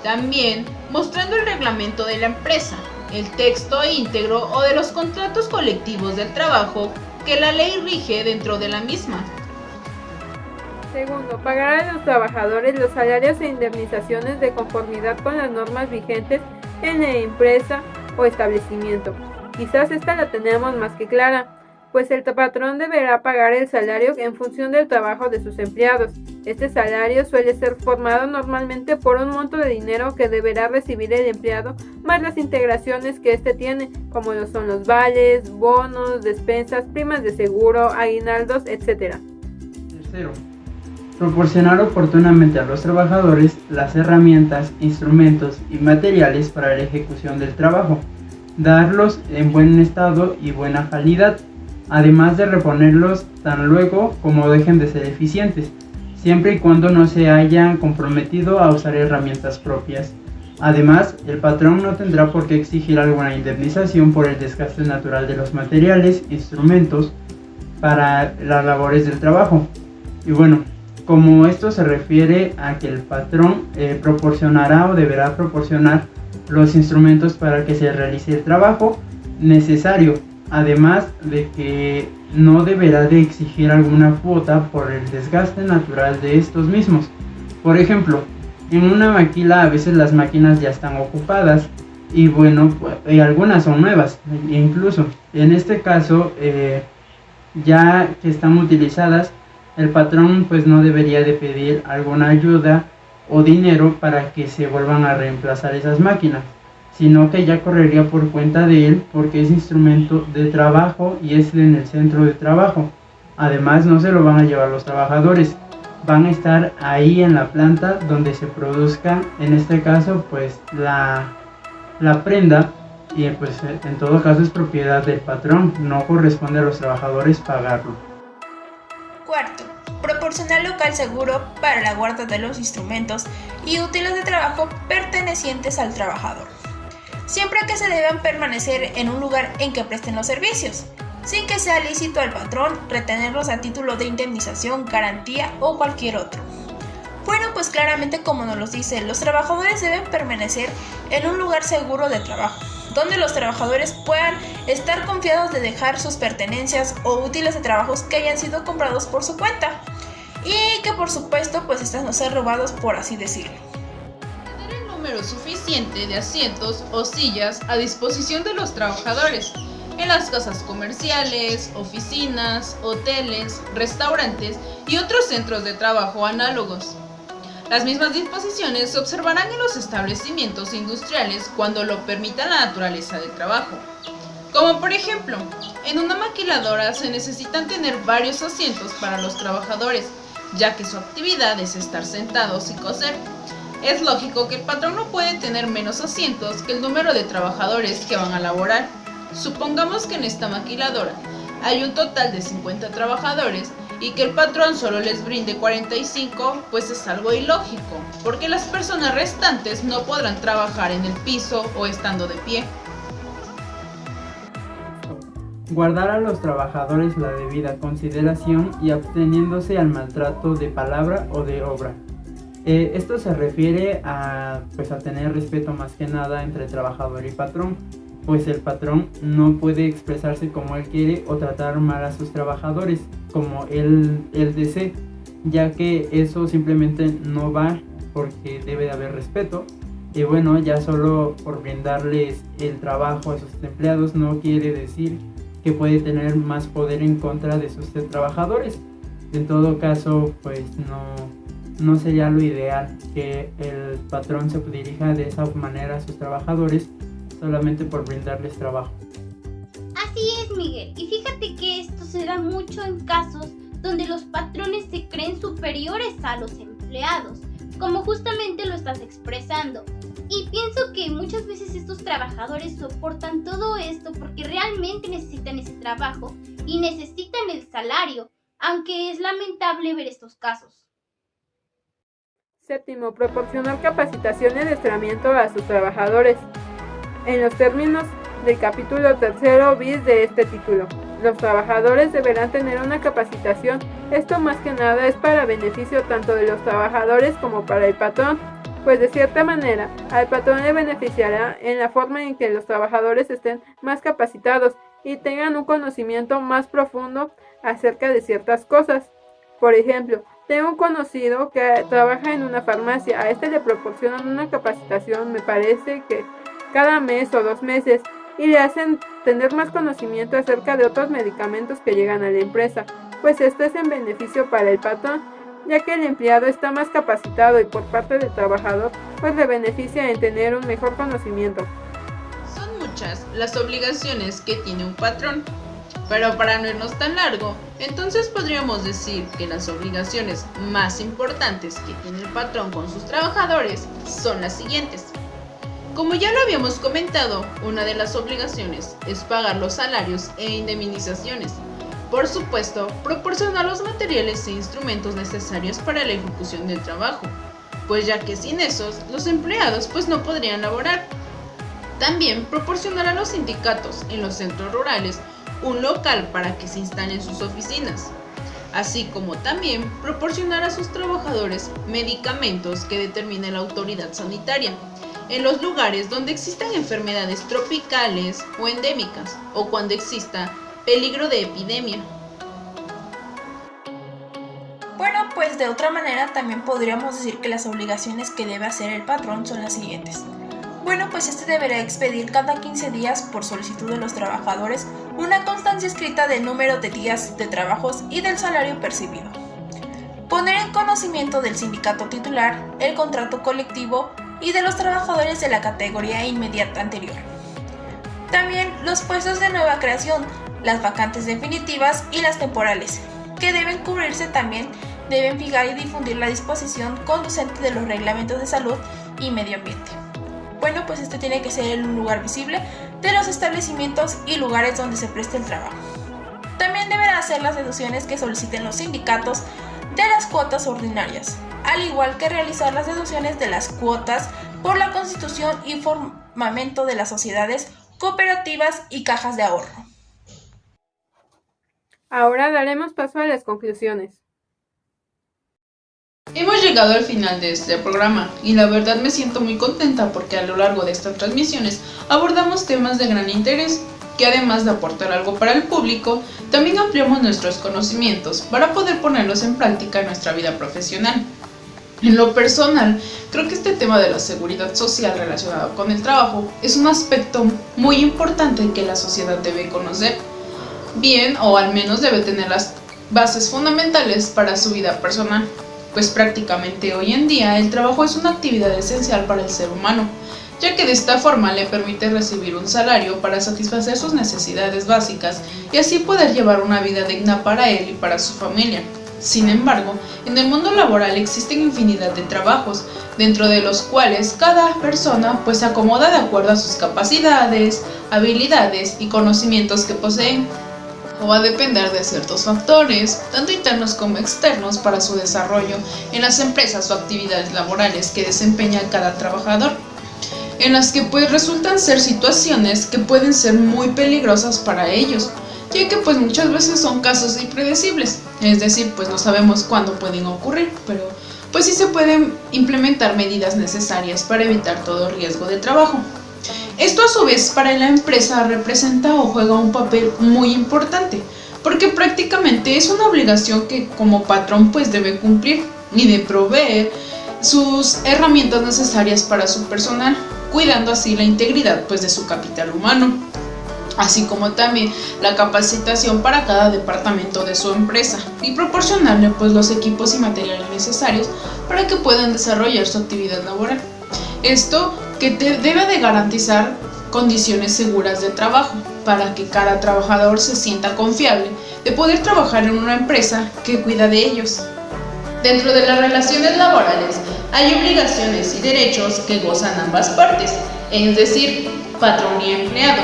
También mostrando el reglamento de la empresa, el texto íntegro o de los contratos colectivos del trabajo que la ley rige dentro de la misma. Segundo, pagar a los trabajadores los salarios e indemnizaciones de conformidad con las normas vigentes en la empresa o establecimiento. Quizás esta la tenemos más que clara, pues el patrón deberá pagar el salario en función del trabajo de sus empleados. Este salario suele ser formado normalmente por un monto de dinero que deberá recibir el empleado, más las integraciones que éste tiene, como lo son los vales, bonos, despensas, primas de seguro, aguinaldos, etc. Tercero, proporcionar oportunamente a los trabajadores las herramientas, instrumentos y materiales para la ejecución del trabajo, darlos en buen estado y buena calidad, además de reponerlos tan luego como dejen de ser eficientes, siempre y cuando no se hayan comprometido a usar herramientas propias. Además, el patrón no tendrá por qué exigir alguna indemnización por el desgaste natural de los materiales, instrumentos para las labores del trabajo. Y bueno, como esto se refiere a que el patrón proporcionará o deberá proporcionar los instrumentos para que se realice el trabajo necesario, además de que no deberá de exigir alguna cuota por el desgaste natural de estos mismos. Por ejemplo, en una maquila a veces las máquinas ya están ocupadas y bueno, y algunas son nuevas, incluso en este caso ya que están utilizadas, el patrón pues no debería de pedir alguna ayuda o dinero para que se vuelvan a reemplazar esas máquinas, sino que ya correría por cuenta de él porque es instrumento de trabajo y es en el centro de trabajo. Además no se lo van a llevar los trabajadores, van a estar ahí en la planta donde se produzca, en este caso pues la prenda, y pues en todo caso es propiedad del patrón, no corresponde a los trabajadores pagarlo. Cuarto, proporcionar local seguro para la guarda de los instrumentos y útiles de trabajo pertenecientes al trabajador, siempre que se deban permanecer en un lugar en que presten los servicios, sin que sea lícito al patrón retenerlos a título de indemnización, garantía o cualquier otro. Bueno, pues claramente como nos lo dice, los trabajadores deben permanecer en un lugar seguro de trabajo, donde los trabajadores puedan estar confiados de dejar sus pertenencias o útiles de trabajos que hayan sido comprados por su cuenta y que por supuesto pues estas no sean robados, por así decirlo. Tener el número suficiente de asientos o sillas a disposición de los trabajadores en las casas comerciales, oficinas, hoteles, restaurantes y otros centros de trabajo análogos. Las mismas disposiciones se observarán en los establecimientos industriales cuando lo permita la naturaleza del trabajo. Como por ejemplo, en una maquiladora se necesitan tener varios asientos para los trabajadores, ya que su actividad es estar sentados y coser. Es lógico que el patrón no puede tener menos asientos que el número de trabajadores que van a laborar. Supongamos que en esta maquiladora hay un total de 50 trabajadores y que el patrón solo les brinde 45, pues es algo ilógico, porque las personas restantes no podrán trabajar en el piso o estando de pie. Guardar a los trabajadores la debida consideración y absteniéndose al maltrato de palabra o de obra. Esto se refiere a tener respeto más que nada entre trabajador y patrón, pues el patrón no puede expresarse como él quiere o tratar mal a sus trabajadores como él desee, ya que eso simplemente no va, porque debe de haber respeto Y bueno, ya solo por brindarles el trabajo a sus empleados no quiere decir que puede tener más poder en contra de sus trabajadores. En todo caso, pues no sería lo ideal que el patrón se dirija de esa manera a sus trabajadores solamente por brindarles trabajo. Así es, Miguel, y fíjate que esto se da mucho en casos donde los patrones se creen superiores a los empleados, como justamente lo estás expresando. Y pienso que muchas veces estos trabajadores soportan todo esto porque realmente necesitan ese trabajo y necesitan el salario, aunque es lamentable ver estos casos. Séptimo, proporcionar capacitación y adiestramiento a sus trabajadores. En los términos del capítulo 3 bis de este título, los trabajadores deberán tener una capacitación. Esto más que nada es para beneficio tanto de los trabajadores como para el patrón, pues de cierta manera al patrón le beneficiará en la forma en que los trabajadores estén más capacitados y tengan un conocimiento más profundo acerca de ciertas cosas. Por ejemplo, tengo un conocido que trabaja en una farmacia. A este le proporcionan una capacitación, me parece que cada mes o 2 meses, y le hacen tener más conocimiento acerca de otros medicamentos que llegan a la empresa, pues esto es en beneficio para el patrón, ya que el empleado está más capacitado y por parte del trabajador, pues le beneficia en tener un mejor conocimiento. Son muchas las obligaciones que tiene un patrón, pero para no irnos tan largo, entonces podríamos decir que las obligaciones más importantes que tiene el patrón con sus trabajadores son las siguientes. Como ya lo habíamos comentado, una de las obligaciones es pagar los salarios e indemnizaciones. Por supuesto, proporcionar los materiales e instrumentos necesarios para la ejecución del trabajo, pues ya que sin esos, los empleados pues no podrían laborar. También proporcionar a los sindicatos en los centros rurales un local para que se instalen sus oficinas, así como también proporcionar a sus trabajadores medicamentos que determine la autoridad sanitaria en los lugares donde existan enfermedades tropicales o endémicas o cuando exista peligro de epidemia. Bueno, pues de otra manera también podríamos decir que las obligaciones que debe hacer el patrón son las siguientes. Bueno, pues este deberá expedir cada 15 días por solicitud de los trabajadores una constancia escrita del número de días de trabajos y del salario percibido. Poner en conocimiento del sindicato titular el contrato colectivo y de los trabajadores de la categoría inmediata anterior. También los puestos de nueva creación, las vacantes definitivas y las temporales, que deben cubrirse también, deben fijar y difundir la disposición conducente de los reglamentos de salud y medio ambiente. Bueno, pues este tiene que ser en un lugar visible de los establecimientos y lugares donde se preste el trabajo. También deben hacer las deducciones que soliciten los sindicatos de las cuotas ordinarias, al igual que realizar las deducciones de las cuotas por la constitución y formamiento de las sociedades, cooperativas y cajas de ahorro. Ahora daremos paso a las conclusiones. Hemos llegado al final de este programa y la verdad me siento muy contenta porque a lo largo de estas transmisiones abordamos temas de gran interés que además de aportar algo para el público, también ampliamos nuestros conocimientos para poder ponerlos en práctica en nuestra vida profesional. En lo personal, creo que este tema de la seguridad social relacionado con el trabajo es un aspecto muy importante que la sociedad debe conocer bien o al menos debe tener las bases fundamentales para su vida personal, pues prácticamente hoy en día el trabajo es una actividad esencial para el ser humano, ya que de esta forma le permite recibir un salario para satisfacer sus necesidades básicas y así poder llevar una vida digna para él y para su familia. Sin embargo, en el mundo laboral existen infinidad de trabajos, dentro de los cuales cada persona pues se acomoda de acuerdo a sus capacidades, habilidades y conocimientos que poseen, o va a depender de ciertos factores, tanto internos como externos, para su desarrollo en las empresas o actividades laborales que desempeña cada trabajador, en las que pues resultan ser situaciones que pueden ser muy peligrosas para ellos, ya que pues muchas veces son casos impredecibles, es decir, pues no sabemos cuándo pueden ocurrir, pero pues sí se pueden implementar medidas necesarias para evitar todo riesgo de trabajo. Esto a su vez para la empresa representa o juega un papel muy importante, porque prácticamente es una obligación que como patrón pues debe cumplir y de proveer sus herramientas necesarias para su personal, cuidando así la integridad pues de su capital humano, así como también la capacitación para cada departamento de su empresa y proporcionarle pues los equipos y materiales necesarios para que puedan desarrollar su actividad laboral. Esto que debe de garantizar condiciones seguras de trabajo para que cada trabajador se sienta confiable de poder trabajar en una empresa que cuida de ellos. Dentro de las relaciones laborales hay obligaciones y derechos que gozan ambas partes, es decir, patrón y empleado.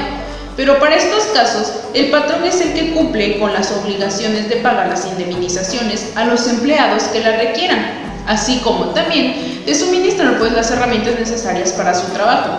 Pero para estos casos, el patrón es el que cumple con las obligaciones de pagar las indemnizaciones a los empleados que las requieran, así como también de suministrar pues las herramientas necesarias para su trabajo.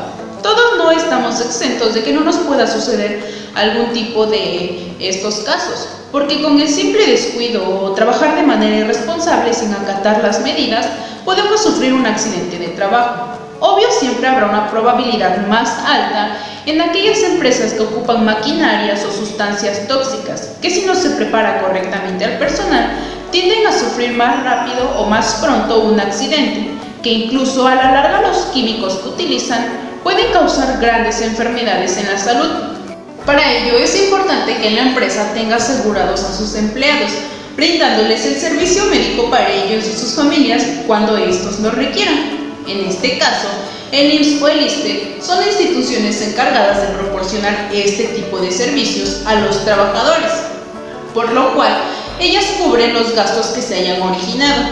Todos no estamos exentos de que no nos pueda suceder algún tipo de estos casos, porque con el simple descuido o trabajar de manera irresponsable sin acatar las medidas, podemos sufrir un accidente de trabajo. Obvio, siempre habrá una probabilidad más alta en aquellas empresas que ocupan maquinarias o sustancias tóxicas, que si no se prepara correctamente al personal, tienden a sufrir más rápido o más pronto un accidente, que incluso a la larga los químicos que utilizan pueden causar grandes enfermedades en la salud. Para ello es importante que la empresa tenga asegurados a sus empleados, brindándoles el servicio médico para ellos y sus familias cuando estos lo requieran. En este caso, el IMSS o el ISSSTE son instituciones encargadas de proporcionar este tipo de servicios a los trabajadores, por lo cual ellas cubren los gastos que se hayan originado.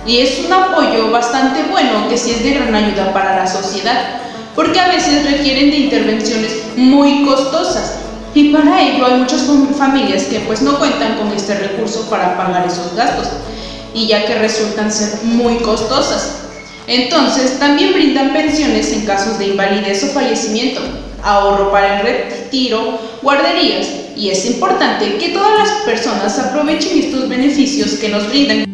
Y es un apoyo bastante bueno que sí es de gran ayuda para la sociedad, porque a veces requieren de intervenciones muy costosas y para ello hay muchas familias que pues no cuentan con este recurso para pagar esos gastos, y ya que resultan ser muy costosas. Entonces también brindan pensiones en casos de invalidez o fallecimiento, ahorro para el retiro, guarderías, y es importante que todas las personas aprovechen estos beneficios que nos brindan.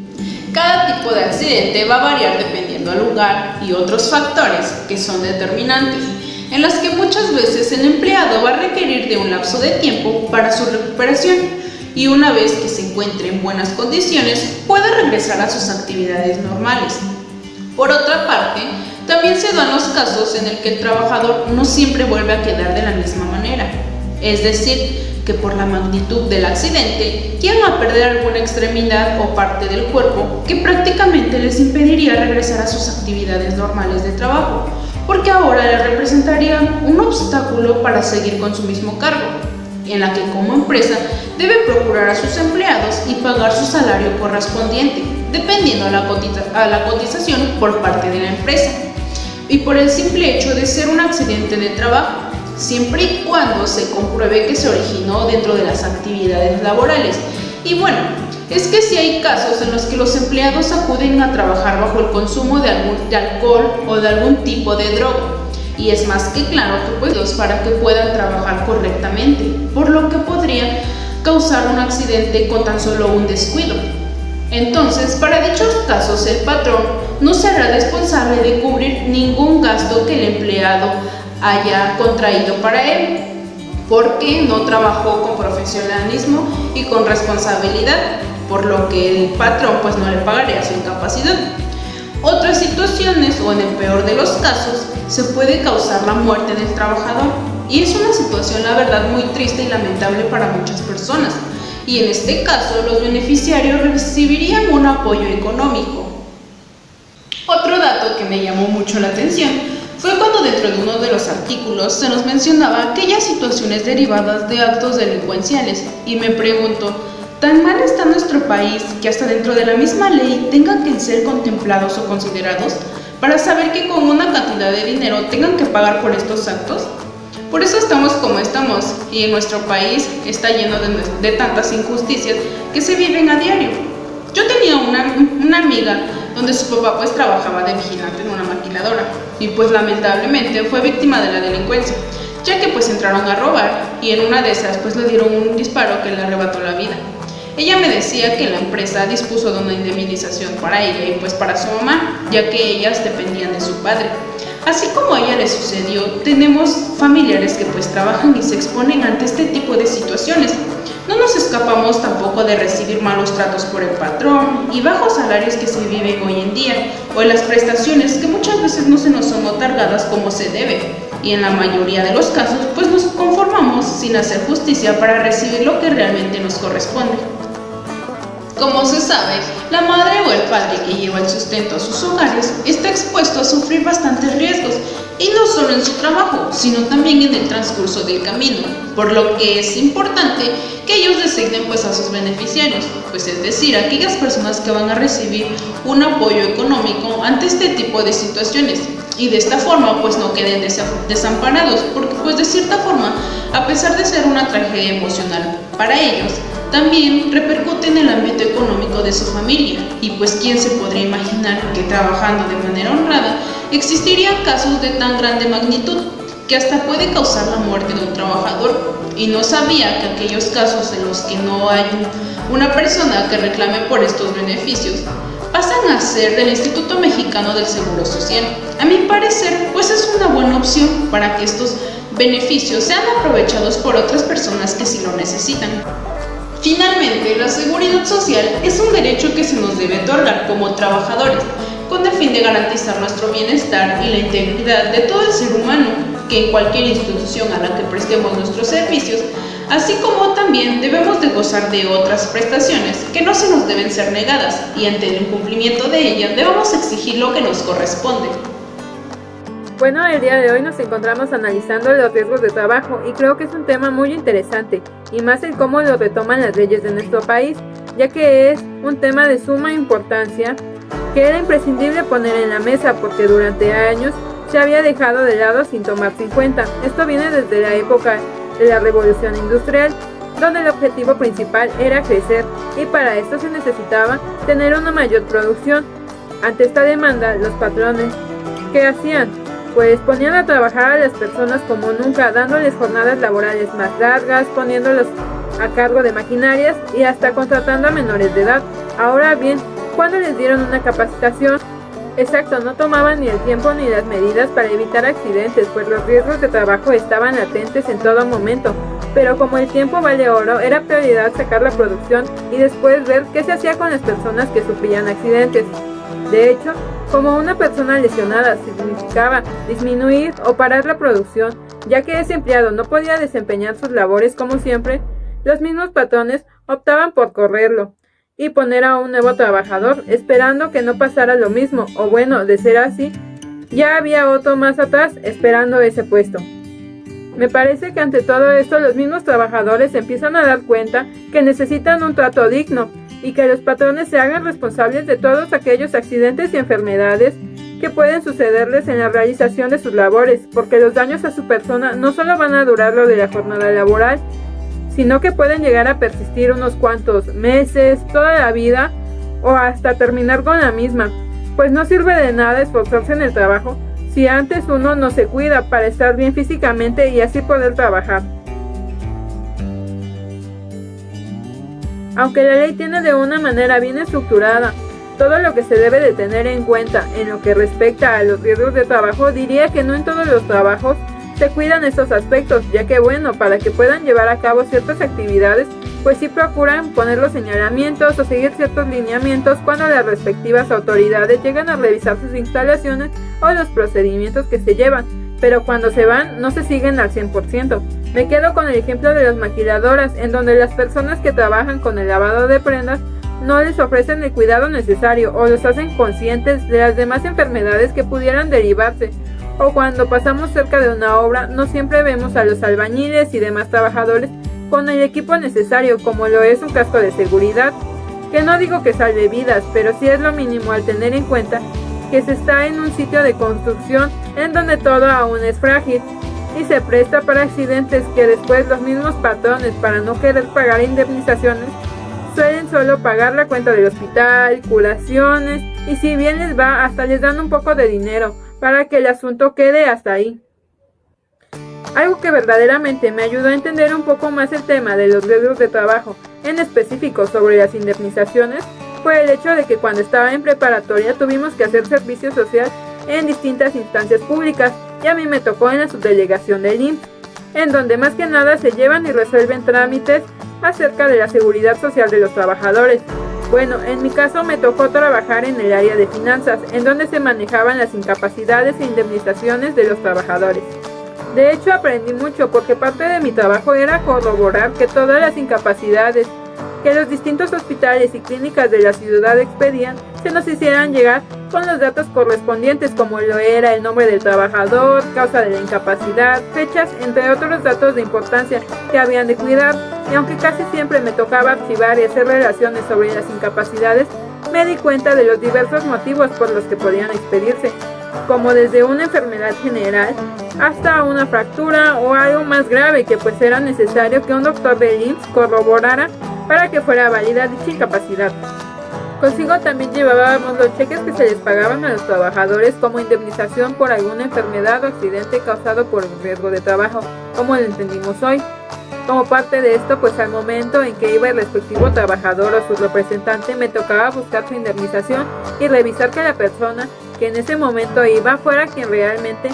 Cada tipo de accidente va a variar dependiendo del lugar y otros factores que son determinantes, en las que muchas veces el empleado va a requerir de un lapso de tiempo para su recuperación, y una vez que se encuentre en buenas condiciones puede regresar a sus actividades normales. Por otra parte, también se dan los casos en el que el trabajador no siempre vuelve a quedar de la misma manera, es decir, que por la magnitud del accidente llegan a perder alguna extremidad o parte del cuerpo que prácticamente les impediría regresar a sus actividades normales de trabajo, porque ahora les representaría un obstáculo para seguir con su mismo cargo, en la que como empresa debe procurar a sus empleados y pagar su salario correspondiente, dependiendo a la cotización por parte de la empresa, y por el simple hecho de ser un accidente de trabajo, siempre y cuando se compruebe que se originó dentro de las actividades laborales. Y bueno, es que sí hay casos en los que los empleados acuden a trabajar bajo el consumo de alcohol o de algún tipo de droga, y es más que claro que pues para que puedan trabajar correctamente, por lo que podría causar un accidente con tan solo un descuido. Entonces, para dichos casos, el patrón no será responsable de cubrir ningún gasto que el empleado haya contraído para él, porque no trabajó con profesionalismo y con responsabilidad, por lo que el patrón pues no le pagaría su incapacidad. Otras situaciones, o en el peor de los casos, se puede causar la muerte del trabajador, y es una situación la verdad muy triste y lamentable para muchas personas, y en este caso los beneficiarios recibirían un apoyo económico. Otro dato que me llamó mucho la atención fue cuando dentro de uno de los artículos se nos mencionaba aquellas situaciones derivadas de actos delincuenciales, y me pregunto, ¿tan mal está nuestro país que hasta dentro de la misma ley tengan que ser contemplados o considerados para saber que con una cantidad de dinero tengan que pagar por estos actos? Por eso estamos como estamos, y en nuestro país está lleno de tantas injusticias que se viven a diario. Yo tenía una amiga donde su papá pues trabajaba de vigilante en una maquiladora, y pues lamentablemente fue víctima de la delincuencia, ya que pues entraron a robar, y en una de esas pues le dieron un disparo que le arrebató la vida. Ella me decía que la empresa dispuso de una indemnización para ella y pues para su mamá, ya que ellas dependían de su padre. Así como a ella le sucedió, tenemos familiares que pues trabajan y se exponen ante este tipo de situaciones, No nos escapamos tampoco de recibir malos tratos por el patrón y bajos salarios que se viven hoy en día, o las prestaciones que muchas veces no se nos son otorgadas como se debe, y en la mayoría de los casos pues nos conformamos sin hacer justicia para recibir lo que realmente nos corresponde. Como se sabe, la madre o el padre que lleva el sustento a sus hogares está expuesto a sufrir bastantes riesgos, y no solo en su trabajo, sino también en el transcurso del camino, por lo que es importante que ellos designen pues a sus beneficiarios, pues es decir, aquellas personas que van a recibir un apoyo económico ante este tipo de situaciones, y de esta forma pues no queden desamparados, porque pues de cierta forma, a pesar de ser una tragedia emocional para ellos, también repercute en el ámbito económico de su familia, y pues quién se podría imaginar que trabajando de manera honrada existirían casos de tan grande magnitud que hasta puede causar la muerte de un trabajador, y no sabía que aquellos casos en los que no hay una persona que reclame por estos beneficios pasan a ser del Instituto Mexicano del Seguro Social. A mi parecer, pues es una buena opción para que estos beneficios sean aprovechados por otras personas que sí lo necesitan. Finalmente, la seguridad social es un derecho que se nos debe otorgar como trabajadores, con el fin de garantizar nuestro bienestar y la integridad de todo el ser humano, que en cualquier institución a la que prestemos nuestros servicios, así como también debemos de gozar de otras prestaciones que no se nos deben ser negadas, y ante el incumplimiento de ellas debemos exigir lo que nos corresponde. Bueno, el día de hoy nos encontramos analizando los riesgos de trabajo y creo que es un tema muy interesante, y más el cómo lo retoman las leyes de nuestro país, ya que es un tema de suma importancia que era imprescindible poner en la mesa porque durante años se había dejado de lado sin tomarse en cuenta. Esto viene desde la época de la Revolución Industrial, donde el objetivo principal era crecer, y para esto se necesitaba tener una mayor producción. Ante esta demanda, los patrones, ¿qué hacían? Pues ponían a trabajar a las personas como nunca, dándoles jornadas laborales más largas, poniéndolos a cargo de maquinarias y hasta contratando a menores de edad. Ahora bien, ¿cuándo les dieron una capacitación? Exacto, no tomaban ni el tiempo ni las medidas para evitar accidentes, pues los riesgos de trabajo estaban latentes en todo momento. Pero como el tiempo vale oro, era prioridad sacar la producción y después ver qué se hacía con las personas que sufrían accidentes. De hecho, como una persona lesionada significaba disminuir o parar la producción, ya que ese empleado no podía desempeñar sus labores como siempre, los mismos patrones optaban por correrlo y poner a un nuevo trabajador, esperando que no pasara lo mismo, o bueno, de ser así, ya había otro más atrás esperando ese puesto. Me parece que ante todo esto los mismos trabajadores empiezan a dar cuenta que necesitan un trato digno, y que los patrones se hagan responsables de todos aquellos accidentes y enfermedades que pueden sucederles en la realización de sus labores, porque los daños a su persona no solo van a durar lo de la jornada laboral, sino que pueden llegar a persistir unos cuantos meses, toda la vida, o hasta terminar con la misma, pues no sirve de nada esforzarse en el trabajo si antes uno no se cuida para estar bien físicamente y así poder trabajar. Aunque la ley tiene de una manera bien estructurada todo lo que se debe de tener en cuenta en lo que respecta a los riesgos de trabajo, diría que no en todos los trabajos se cuidan estos aspectos, ya que bueno, para que puedan llevar a cabo ciertas actividades, pues sí procuran poner los señalamientos o seguir ciertos lineamientos cuando las respectivas autoridades llegan a revisar sus instalaciones o los procedimientos que se llevan, pero cuando se van no se siguen al 100%. Me quedo con el ejemplo de las maquiladoras, en donde las personas que trabajan con el lavado de prendas no les ofrecen el cuidado necesario o los hacen conscientes de las demás enfermedades que pudieran derivarse. O cuando pasamos cerca de una obra, no siempre vemos a los albañiles y demás trabajadores con el equipo necesario, como lo es un casco de seguridad, que no digo que salve vidas, pero sí es lo mínimo al tener en cuenta que se está en un sitio de construcción en donde todo aún es frágil y se presta para accidentes que después los mismos patrones, para no querer pagar indemnizaciones, suelen solo pagar la cuenta del hospital, curaciones, y si bien les va, hasta les dan un poco de dinero para que el asunto quede hasta ahí. Algo que verdaderamente me ayudó a entender un poco más el tema de los riesgos de trabajo, en específico sobre las indemnizaciones, fue el hecho de que cuando estaba en preparatoria tuvimos que hacer servicio social en distintas instancias públicas, y a mí me tocó en la subdelegación del IMSS, en donde más que nada se llevan y resuelven trámites acerca de la seguridad social de los trabajadores. Bueno, en mi caso me tocó trabajar en el área de finanzas, en donde se manejaban las incapacidades e indemnizaciones de los trabajadores. De hecho, aprendí mucho porque parte de mi trabajo era corroborar que todas las incapacidades que los distintos hospitales y clínicas de la ciudad expedían se nos hicieran llegar con los datos correspondientes, como lo era el nombre del trabajador, causa de la incapacidad, fechas, entre otros datos de importancia que habían de cuidar. Y aunque casi siempre me tocaba archivar y hacer relaciones sobre las incapacidades, me di cuenta de los diversos motivos por los que podían expedirse, como desde una enfermedad general hasta una fractura o algo más grave que pues era necesario que un doctor del IMSS corroborara para que fuera válida dicha incapacidad. Consigo también llevábamos los cheques que se les pagaban a los trabajadores como indemnización por alguna enfermedad o accidente causado por un riesgo de trabajo, como lo entendimos hoy. Como parte de esto, pues al momento en que iba el respectivo trabajador o su representante, me tocaba buscar su indemnización y revisar que la persona que en ese momento iba fuera quien realmente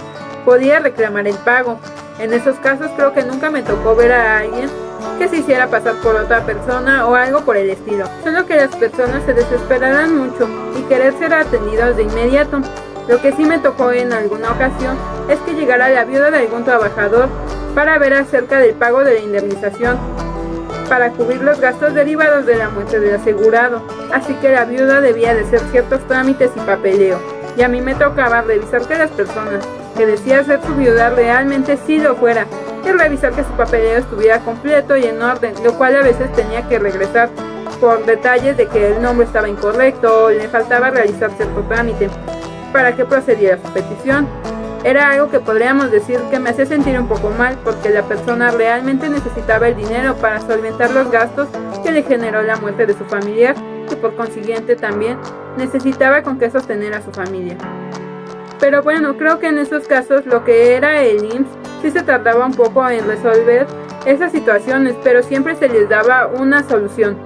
podía reclamar el pago. En esos casos creo que nunca me tocó ver a alguien que se hiciera pasar por otra persona o algo por el estilo, solo que las personas se desesperaran mucho y querer ser atendidos de inmediato. Lo que sí me tocó en alguna ocasión es que llegara la viuda de algún trabajador para ver acerca del pago de la indemnización para cubrir los gastos derivados de la muerte del asegurado, así que la viuda debía de hacer ciertos trámites y papeleo, y a mí me tocaba revisar que las personas que decía ser su viuda realmente sí lo fuera, y revisar que su papeleo estuviera completo y en orden, lo cual a veces tenía que regresar por detalles de que el nombre estaba incorrecto o le faltaba realizar cierto trámite para que procediera su petición. Era algo que podríamos decir que me hacía sentir un poco mal porque la persona realmente necesitaba el dinero para solventar los gastos que le generó la muerte de su familiar y por consiguiente también necesitaba con qué sostener a su familia. Pero bueno, creo que en esos casos lo que era el IMSS sí se tardaba un poco en resolver esas situaciones, pero siempre se les daba una solución.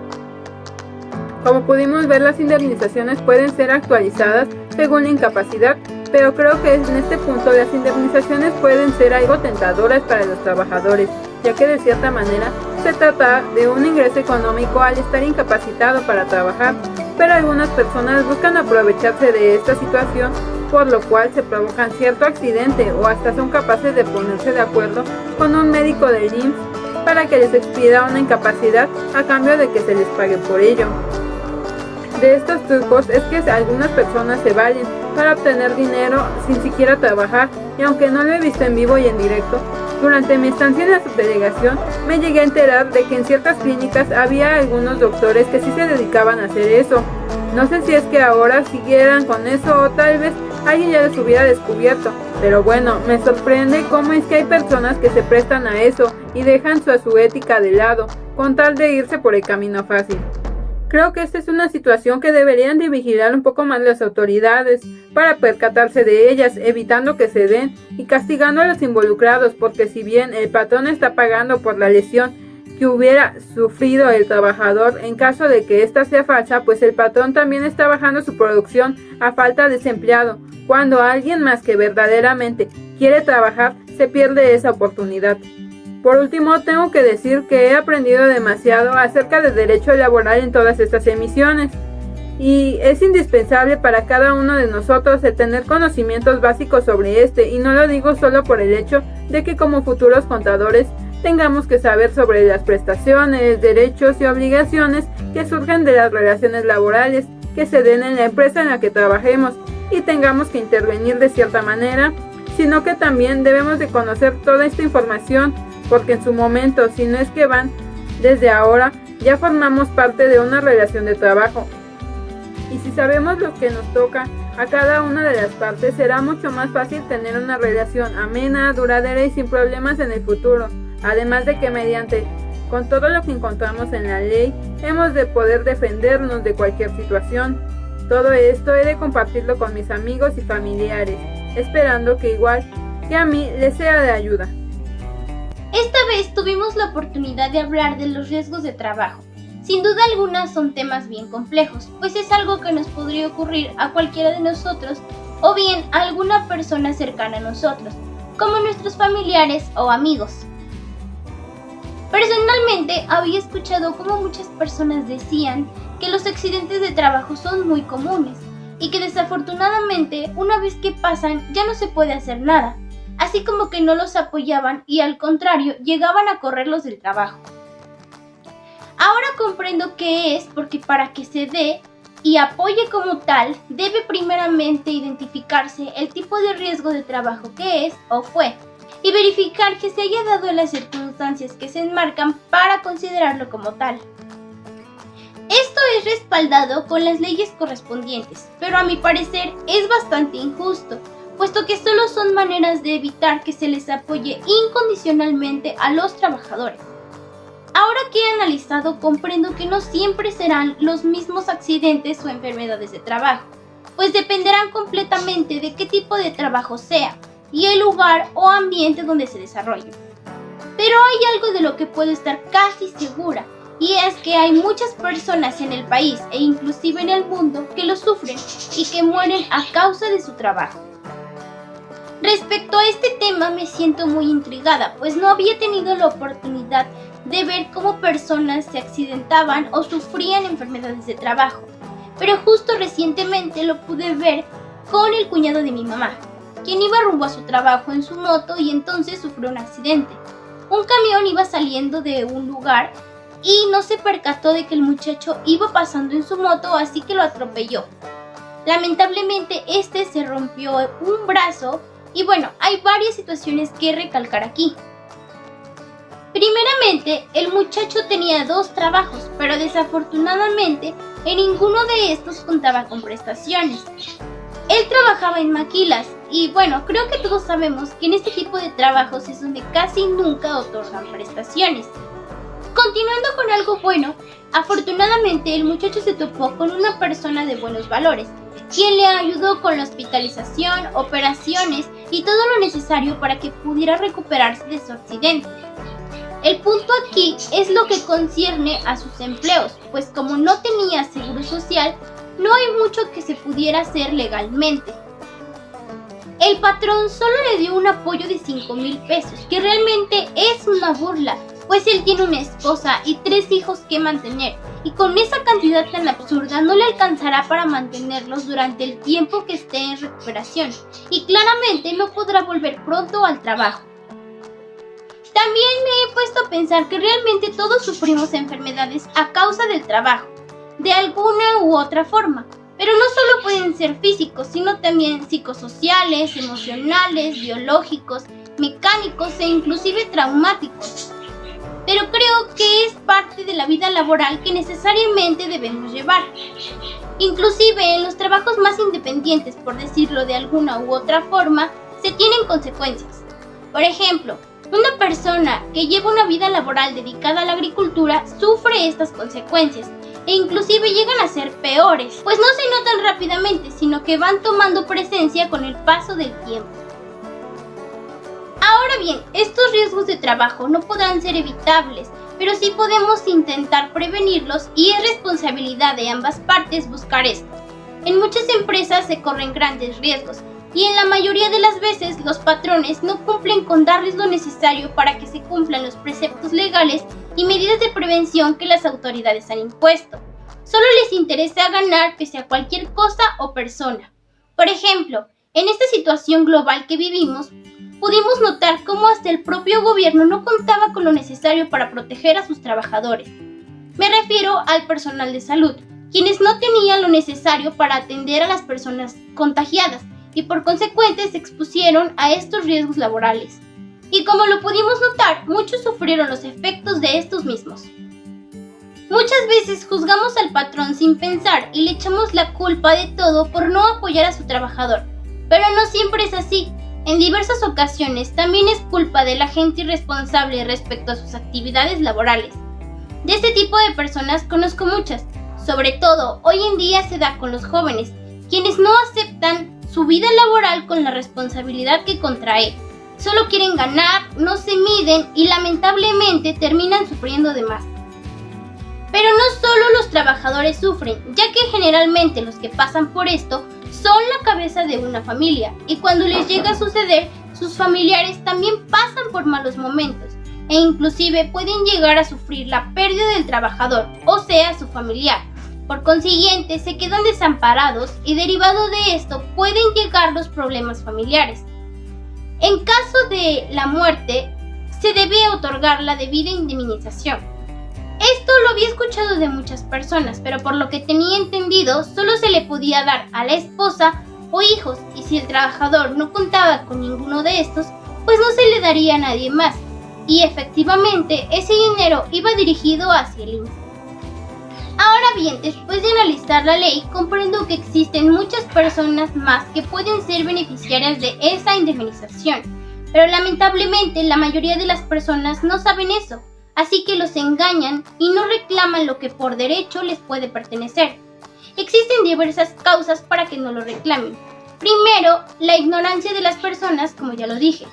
Como pudimos ver, las indemnizaciones pueden ser actualizadas según la incapacidad, pero creo que en este punto las indemnizaciones pueden ser algo tentadoras para los trabajadores, ya que de cierta manera se trata de un ingreso económico al estar incapacitado para trabajar, pero algunas personas buscan aprovecharse de esta situación, por lo cual se provocan cierto accidente o hasta son capaces de ponerse de acuerdo con un médico del IMSS para que les expida una incapacidad a cambio de que se les pague por ello. De estos trucos es que algunas personas se valen para obtener dinero sin siquiera trabajar, y aunque no lo he visto en vivo y en directo, durante mi estancia en la subdelegación me llegué a enterar de que en ciertas clínicas había algunos doctores que sí se dedicaban a hacer eso. No sé si es que ahora siguieran con eso o tal vez alguien ya los hubiera descubierto, pero bueno, me sorprende cómo es que hay personas que se prestan a eso y dejan su ética de lado, con tal de irse por el camino fácil. Creo que esta es una situación que deberían de vigilar un poco más las autoridades para percatarse de ellas, evitando que se den y castigando a los involucrados, porque si bien el patrón está pagando por la lesión que hubiera sufrido el trabajador, en caso de que ésta sea falsa, pues el patrón también está bajando su producción a falta de desempleado. Cuando alguien más que verdaderamente quiere trabajar, se pierde esa oportunidad. Por último, tengo que decir que he aprendido demasiado acerca del derecho laboral en todas estas emisiones, y es indispensable para cada uno de nosotros el tener conocimientos básicos sobre este, y no lo digo solo por el hecho de que como futuros contadores tengamos que saber sobre las prestaciones, derechos y obligaciones que surgen de las relaciones laborales que se den en la empresa en la que trabajemos y tengamos que intervenir de cierta manera, sino que también debemos de conocer toda esta información, porque en su momento, si no es que van desde ahora, ya formamos parte de una relación de trabajo. Y si sabemos lo que nos toca a cada una de las partes, será mucho más fácil tener una relación amena, duradera y sin problemas en el futuro. Además de que mediante con todo lo que encontramos en la ley, hemos de poder defendernos de cualquier situación. Todo esto he de compartirlo con mis amigos y familiares, esperando que igual que a mí les sea de ayuda. Esta vez tuvimos la oportunidad de hablar de los riesgos de trabajo. Sin duda alguna son temas bien complejos, pues es algo que nos podría ocurrir a cualquiera de nosotros o bien a alguna persona cercana a nosotros, como nuestros familiares o amigos. Personalmente había escuchado cómo muchas personas decían que los accidentes de trabajo son muy comunes y que desafortunadamente una vez que pasan ya no se puede hacer nada, así como que no los apoyaban y al contrario llegaban a correrlos del trabajo. Ahora comprendo que es porque para que se dé y apoye como tal, debe primeramente identificarse el tipo de riesgo de trabajo que es o fue y verificar que se haya dado en las circunstancias que se enmarcan para considerarlo como tal. Esto es respaldado con las leyes correspondientes, pero a mi parecer es bastante injusto, puesto que solo son maneras de evitar que se les apoye incondicionalmente a los trabajadores. Ahora que he analizado, comprendo que no siempre serán los mismos accidentes o enfermedades de trabajo, pues dependerán completamente de qué tipo de trabajo sea y el lugar o ambiente donde se desarrolle. Pero hay algo de lo que puedo estar casi segura, y es que hay muchas personas en el país e inclusive en el mundo que lo sufren y que mueren a causa de su trabajo. Respecto a este tema me siento muy intrigada, pues no había tenido la oportunidad de ver cómo personas se accidentaban o sufrían enfermedades de trabajo, pero justo recientemente lo pude ver con el cuñado de mi mamá, quien iba rumbo a su trabajo en su moto y entonces sufrió un accidente. Un camión iba saliendo de un lugar y no se percató de que el muchacho iba pasando en su moto, así que lo atropelló. Lamentablemente este se rompió un brazo y bueno, hay varias situaciones que recalcar aquí. Primeramente, el muchacho tenía 2 trabajos, pero desafortunadamente en ninguno de estos contaba con prestaciones. Él trabajaba en maquilas y bueno, creo que todos sabemos que en este tipo de trabajos es donde casi nunca otorgan prestaciones. Continuando con algo bueno, afortunadamente el muchacho se topó con una persona de buenos valores, quien le ayudó con la hospitalización, operaciones y todo lo necesario para que pudiera recuperarse de su accidente. El punto aquí es lo que concierne a sus empleos, pues como no tenía seguro social, no hay mucho que se pudiera hacer legalmente. El patrón solo le dio un apoyo de 5,000 pesos, que realmente es una burla, pues él tiene una esposa y 3 hijos que mantener, y con esa cantidad tan absurda no le alcanzará para mantenerlos durante el tiempo que esté en recuperación, y claramente no podrá volver pronto al trabajo. También me he puesto a pensar que realmente todos sufrimos enfermedades a causa del trabajo, de alguna u otra forma, pero no solo pueden ser físicos, sino también psicosociales, emocionales, biológicos, mecánicos e inclusive traumáticos. Pero creo que es parte de la vida laboral que necesariamente debemos llevar. Inclusive en los trabajos más independientes, por decirlo de alguna u otra forma, se tienen consecuencias. Por ejemplo, una persona que lleva una vida laboral dedicada a la agricultura sufre estas consecuencias e inclusive llegan a ser peores, pues no se notan rápidamente, sino que van tomando presencia con el paso del tiempo. Ahora bien, estos riesgos de trabajo no podrán ser evitables, pero sí podemos intentar prevenirlos y es responsabilidad de ambas partes buscar esto. En muchas empresas se corren grandes riesgos y en la mayoría de las veces los patrones no cumplen con darles lo necesario para que se cumplan los preceptos legales y medidas de prevención que las autoridades han impuesto. Solo les interesa ganar pese a cualquier cosa o persona. Por ejemplo, en esta situación global que vivimos, pudimos notar cómo hasta el propio gobierno no contaba con lo necesario para proteger a sus trabajadores. Me refiero al personal de salud, quienes no tenían lo necesario para atender a las personas contagiadas y por consecuente se expusieron a estos riesgos laborales. Y como lo pudimos notar, muchos sufrieron los efectos de estos mismos. Muchas veces juzgamos al patrón sin pensar y le echamos la culpa de todo por no apoyar a su trabajador, pero no siempre es así. En diversas ocasiones también es culpa de la gente irresponsable respecto a sus actividades laborales. De este tipo de personas conozco muchas, sobre todo hoy en día se da con los jóvenes, quienes no aceptan su vida laboral con la responsabilidad que contrae. Solo quieren ganar, no se miden y lamentablemente terminan sufriendo de más. Pero no solo los trabajadores sufren, ya que generalmente los que pasan por esto son la cabeza de una familia y cuando les llega a suceder, sus familiares también pasan por malos momentos. e inclusive pueden llegar a sufrir la pérdida del trabajador, o sea, su familiar. Por consiguiente, se quedan desamparados y derivado de esto pueden llegar los problemas familiares. En caso de la muerte, se debe otorgar la debida indemnización. Esto lo había escuchado de muchas personas, pero por lo que tenía entendido, solo se le podía dar a la esposa o hijos, y si el trabajador no contaba con ninguno de estos, pues no se le daría a nadie más. Y efectivamente, ese dinero iba dirigido hacia el IMSS. Ahora bien, después de analizar la ley, comprendo que existen muchas personas más que pueden ser beneficiarias de esa indemnización, pero lamentablemente la mayoría de las personas no saben eso, así que los engañan y no reclaman lo que por derecho les puede pertenecer. Existen diversas causas para que no lo reclamen. Primero, la ignorancia de las personas, como ya lo dije.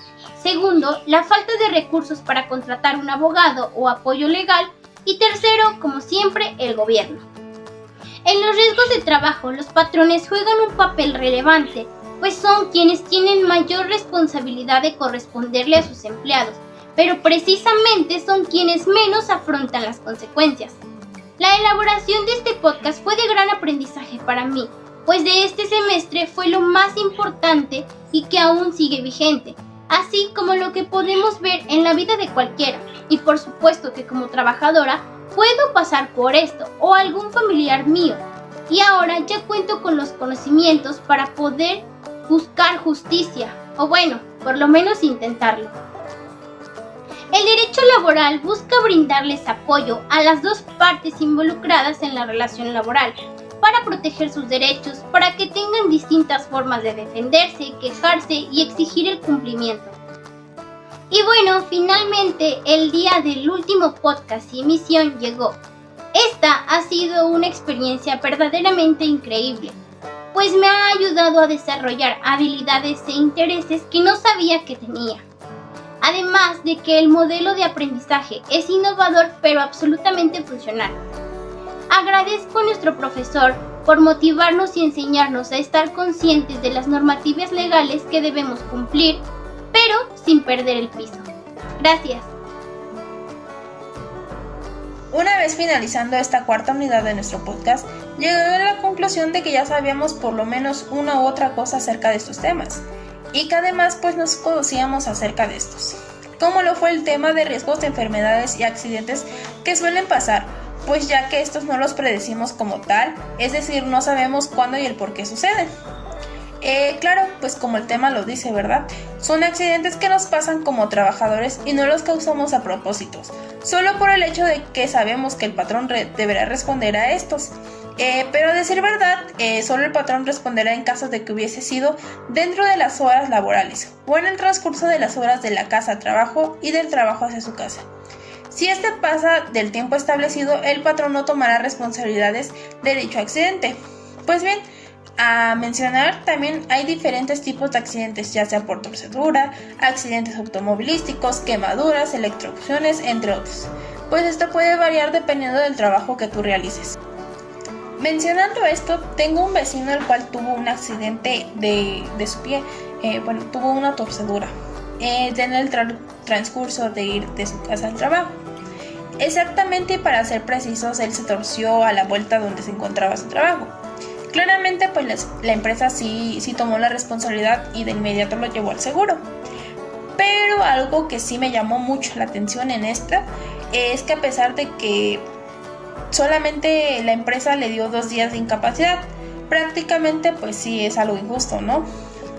Segundo, la falta de recursos para contratar un abogado o apoyo legal. Y tercero, como siempre, el gobierno. En los riesgos de trabajo, los patrones juegan un papel relevante, pues son quienes tienen mayor responsabilidad de corresponderle a sus empleados, pero precisamente son quienes menos afrontan las consecuencias. La elaboración de este podcast fue de gran aprendizaje para mí, pues de este semestre fue lo más importante y que aún sigue vigente, así como lo que podemos ver en la vida de cualquiera. Y por supuesto que como trabajadora puedo pasar por esto o algún familiar mío. Y ahora ya cuento con los conocimientos para poder buscar justicia, o bueno, por lo menos intentarlo. El derecho laboral busca brindarles apoyo a las dos partes involucradas en la relación laboral, para proteger sus derechos, para que tengan distintas formas de defenderse, quejarse y exigir el cumplimiento. Y bueno, finalmente el día del último podcast y emisión llegó. Esta ha sido una experiencia verdaderamente increíble, pues me ha ayudado a desarrollar habilidades e intereses que no sabía que tenía. Además de que el modelo de aprendizaje es innovador pero absolutamente funcional. Agradezco a nuestro profesor por motivarnos y enseñarnos a estar conscientes de las normativas legales que debemos cumplir, pero sin perder el piso. Gracias. Una vez finalizando esta cuarta unidad de nuestro podcast, llegué a la conclusión de que ya sabíamos por lo menos una u otra cosa acerca de estos temas, y que además pues nos conocíamos acerca de estos, como lo fue el tema de riesgos de enfermedades y accidentes que suelen pasar, pues ya que estos no los predecimos como tal, es decir, no sabemos cuándo y el por qué suceden. Claro, pues como el tema lo dice, ¿verdad? Son accidentes que nos pasan como trabajadores y no los causamos a propósito, solo por el hecho de que sabemos que el patrón deberá responder a estos. Pero a decir verdad, solo el patrón responderá en caso de que hubiese sido dentro de las horas laborales o en el transcurso de las horas de la casa al trabajo y del trabajo hacia su casa. Si este pasa del tiempo establecido, el patrón no tomará responsabilidades de dicho accidente. Pues bien, a mencionar también hay diferentes tipos de accidentes, ya sea por torcedura, accidentes automovilísticos, quemaduras, electrocuciones, entre otros. Pues esto puede variar dependiendo del trabajo que tú realices. Mencionando esto, tengo un vecino el cual tuvo un accidente de su pie, tuvo una torcedura en el transcurso de ir de su casa al trabajo. Exactamente, para ser precisos, él se torció a la vuelta donde se encontraba su trabajo. Claramente pues la empresa sí tomó la responsabilidad y de inmediato lo llevó al seguro. Pero algo que sí me llamó mucho la atención en esta es que a pesar de que solamente la empresa le dio 2 días de incapacidad, prácticamente pues sí es algo injusto, ¿no?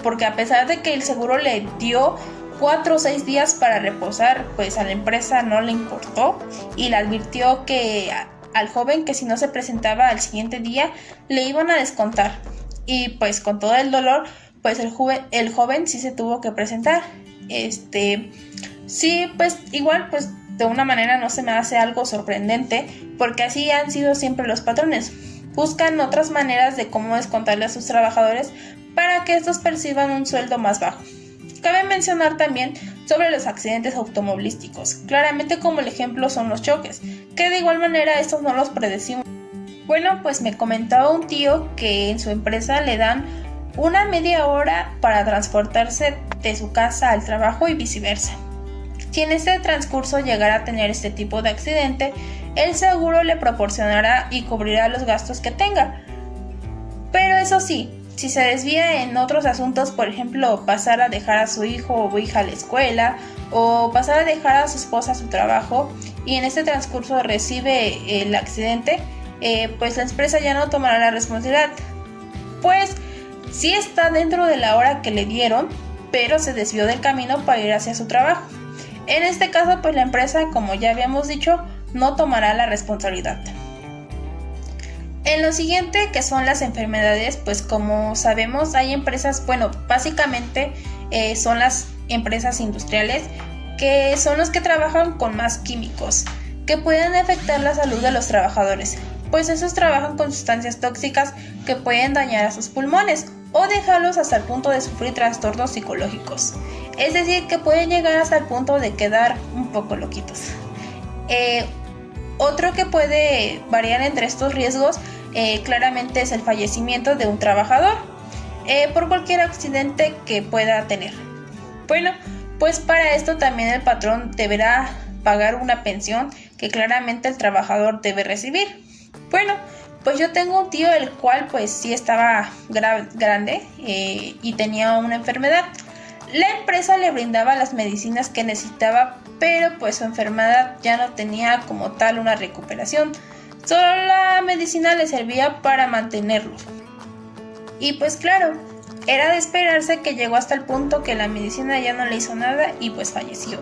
Porque a pesar de que el seguro le dio 4 o 6 días para reposar, pues a la empresa no le importó y le advirtió que al joven que si no se presentaba al siguiente día le iban a descontar. Y pues con todo el dolor, pues el joven sí se tuvo que presentar. Sí, pues igual pues de una manera no se me hace algo sorprendente, porque así han sido siempre los patrones. Buscan otras maneras de cómo descontarle a sus trabajadores para que estos perciban un sueldo más bajo. Cabe mencionar también sobre los accidentes automovilísticos. Claramente como el ejemplo son los choques, que de igual manera estos no los predecimos. Bueno, pues me comentaba un tío que en su empresa le dan una media hora para transportarse de su casa al trabajo y viceversa. Si en este transcurso llegara a tener este tipo de accidente, el seguro le proporcionará y cubrirá los gastos que tenga. Pero eso sí, si se desvía en otros asuntos, por ejemplo, pasar a dejar a su hijo o hija a la escuela, o pasar a dejar a su esposa a su trabajo, y en este transcurso recibe el accidente, pues la empresa ya no tomará la responsabilidad. Pues sí está dentro de la hora que le dieron, pero se desvió del camino para ir hacia su trabajo. En este caso, pues la empresa, como ya habíamos dicho, no tomará la responsabilidad. En lo siguiente, que son las enfermedades, pues como sabemos hay empresas, básicamente son las empresas industriales, que son los que trabajan con más químicos, que pueden afectar la salud de los trabajadores, pues esos trabajan con sustancias tóxicas que pueden dañar a sus pulmones o dejarlos hasta el punto de sufrir trastornos psicológicos, es decir, que pueden llegar hasta el punto de quedar un poco loquitos. Otro que puede variar entre estos riesgos claramente es el fallecimiento de un trabajador por cualquier accidente que pueda tener. Bueno, pues para esto también el patrón deberá pagar una pensión que claramente el trabajador debe recibir. Bueno, pues yo tengo un tío el cual pues sí estaba grande y tenía una enfermedad. La empresa le brindaba las medicinas que necesitaba, pero pues su enfermedad ya no tenía como tal una recuperación. Solo la medicina le servía para mantenerlo. Y pues claro, era de esperarse que llegó hasta el punto que la medicina ya no le hizo nada y pues falleció.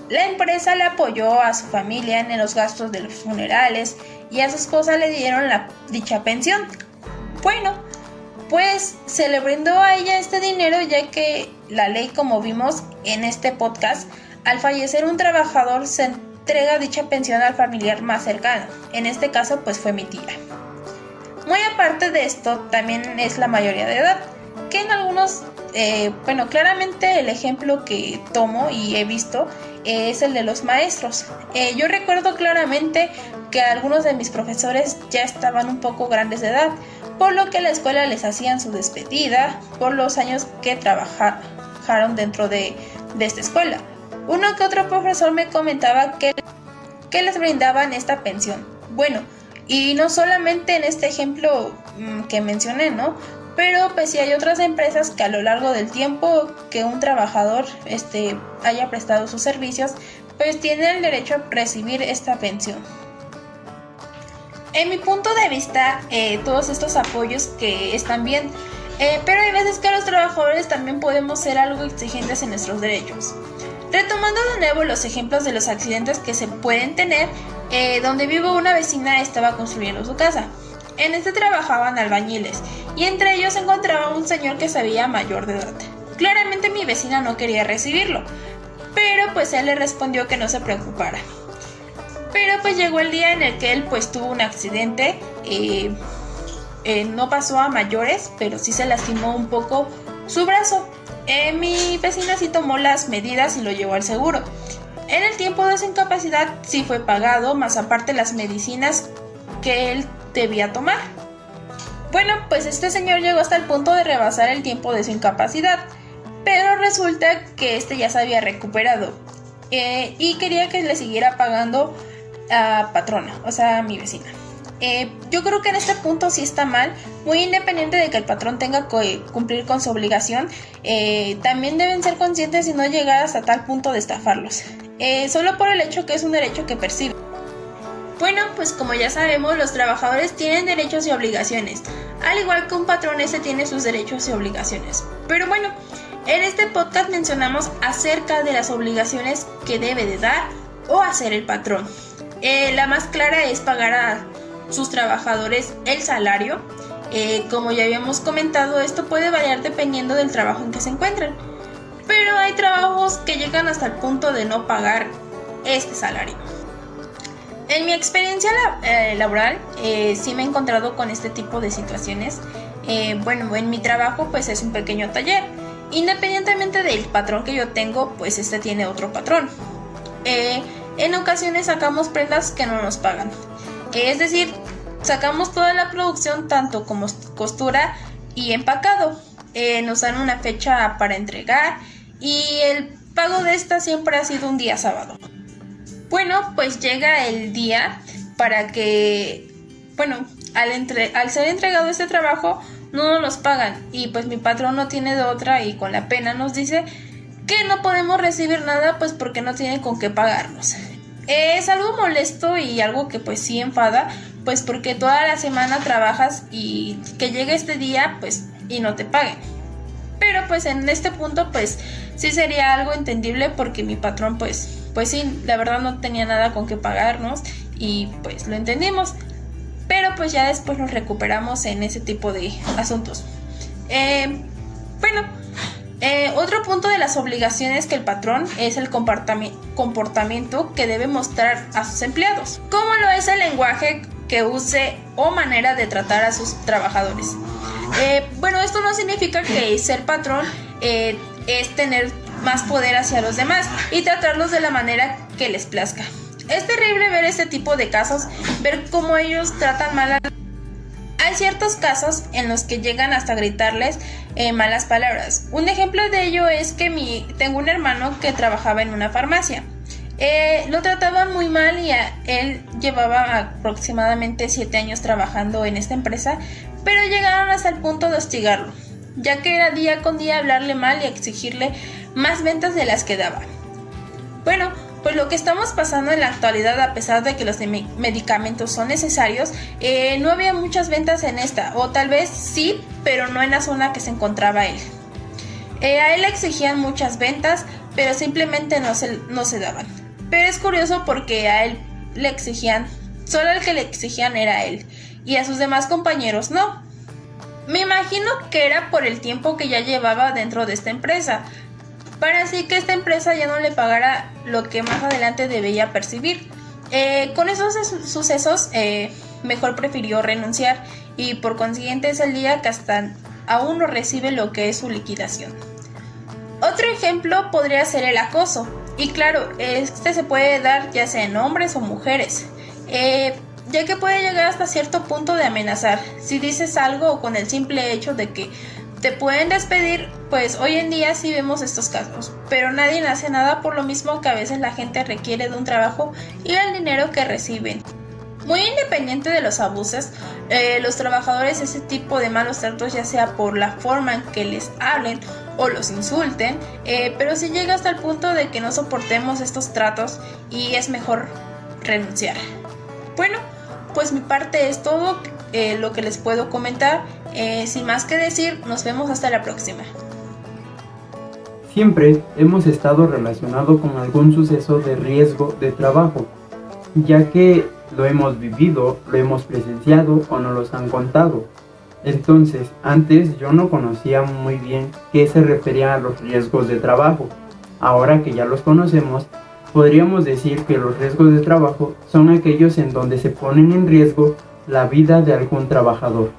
La empresa le apoyó a su familia en los gastos de los funerales y a su esposa le dieron dicha pensión. Bueno, pues se le brindó a ella este dinero, ya que la ley, como vimos en este podcast, al fallecer un trabajador se entrega dicha pensión al familiar más cercano. En este caso pues fue mi tía. Muy aparte de esto, también es la mayoría de edad, que en algunos, claramente el ejemplo que tomo y he visto es el de los maestros. Yo recuerdo claramente que algunos de mis profesores ya estaban un poco grandes de edad, por lo que la escuela les hacían su despedida por los años que trabajaron dentro de esta escuela. Uno que otro profesor me comentaba que les brindaban esta pensión. Bueno, y no solamente en este ejemplo que mencioné, ¿no? Pero pues sí hay otras empresas que a lo largo del tiempo que un trabajador haya prestado sus servicios, pues tiene el derecho a recibir esta pensión. En mi punto de vista, todos estos apoyos que están bien, pero hay veces que los trabajadores también podemos ser algo exigentes en nuestros derechos. Retomando de nuevo los ejemplos de los accidentes que se pueden tener, donde vivo una vecina estaba construyendo su casa. En este trabajaban albañiles y entre ellos se encontraba un señor que se veía mayor de edad. Claramente mi vecina no quería recibirlo, pero pues él le respondió que no se preocupara. Pero pues llegó el día en el que él pues tuvo un accidente, no pasó a mayores, pero sí se lastimó un poco su brazo. Mi vecina sí tomó las medidas y lo llevó al seguro. En el tiempo de su incapacidad sí fue pagado, más aparte las medicinas que él debía tomar. Bueno, pues este señor llegó hasta el punto de rebasar el tiempo de su incapacidad, pero resulta que ya se había recuperado y quería que le siguiera pagando a patrona, o sea, a mi vecina. Yo creo que en este punto sí está mal, muy independiente de que el patrón tenga que cumplir con su obligación, también deben ser conscientes y no llegar hasta tal punto de estafarlos, solo por el hecho que es un derecho que perciben. Bueno, pues como ya sabemos, los trabajadores tienen derechos y obligaciones, al igual que un patrón tiene sus derechos y obligaciones. Pero bueno, en este podcast mencionamos acerca de las obligaciones que debe de dar o hacer el patrón. La más clara es pagar a sus trabajadores el salario. Como ya habíamos comentado, esto puede variar dependiendo del trabajo en que se encuentren, pero hay trabajos que llegan hasta el punto de no pagar este salario. En mi experiencia laboral sí me he encontrado con este tipo de situaciones. En mi trabajo pues es un pequeño taller. Independientemente del patrón que yo tengo, pues tiene otro patrón. En ocasiones sacamos prendas que no nos pagan. Es decir, sacamos toda la producción tanto como costura y empacado. Nos dan una fecha para entregar y el pago de esta siempre ha sido un día sábado. Bueno, pues llega el día para que, al ser entregado este trabajo, no nos los pagan y pues mi patrón no tiene de otra y con la pena nos dice que no podemos recibir nada pues porque no tienen con qué pagarnos. Es algo molesto y algo que pues sí enfada, pues porque toda la semana trabajas y que llegue este día pues y no te paguen. Pero pues en este punto pues sí sería algo entendible porque mi patrón pues sí, la verdad no tenía nada con qué pagarnos y pues lo entendimos. Pero pues ya después nos recuperamos en ese tipo de asuntos. Otro punto de las obligaciones que el patrón es el comportamiento que debe mostrar a sus empleados, como lo es el lenguaje que use o manera de tratar a sus trabajadores. Esto no significa que ser patrón es tener más poder hacia los demás y tratarlos de la manera que les plazca. Es terrible ver este tipo de casos, ver cómo ellos tratan mal a... Hay ciertos casos en los que llegan hasta gritarles malas palabras. Un ejemplo de ello es que tengo un hermano que trabajaba en una farmacia. Lo trataban muy mal y él llevaba aproximadamente 7 años trabajando en esta empresa, pero llegaron hasta el punto de hostigarlo, ya que era día con día hablarle mal y exigirle más ventas de las que daba. Pues lo que estamos pasando en la actualidad, a pesar de que los medicamentos son necesarios, no había muchas ventas en esta, o tal vez sí, pero no en la zona que se encontraba él. A él le exigían muchas ventas, pero simplemente no se daban. Pero es curioso porque a él le exigían, solo el que le exigían era a él, y a sus demás compañeros no. Me imagino que era por el tiempo que ya llevaba dentro de esta empresa, para así que esta empresa ya no le pagara lo que más adelante debía percibir. Con esos sucesos, mejor prefirió renunciar y por consiguiente es el día que hasta aún no recibe lo que es su liquidación. Otro ejemplo podría ser el acoso, y claro, este se puede dar ya sea en hombres o mujeres, ya que puede llegar hasta cierto punto de amenazar. Si dices algo o con el simple hecho de que te pueden despedir, pues hoy en día sí vemos estos casos, pero nadie hace nada por lo mismo que a veces la gente requiere de un trabajo y el dinero que reciben. Muy independiente de los abusos, los trabajadores ese tipo de malos tratos, ya sea por la forma en que les hablen o los insulten, pero si llega hasta el punto de que no soportemos estos tratos y es mejor renunciar. Pues mi parte es todo lo que les puedo comentar. Sin más que decir, nos vemos hasta la próxima. Siempre hemos estado relacionados con algún suceso de riesgo de trabajo, ya que lo hemos vivido, lo hemos presenciado o nos los han contado. Entonces, antes yo no conocía muy bien qué se refería a los riesgos de trabajo. Ahora que ya los conocemos, podríamos decir que los riesgos de trabajo son aquellos en donde se ponen en riesgo la vida de algún trabajador.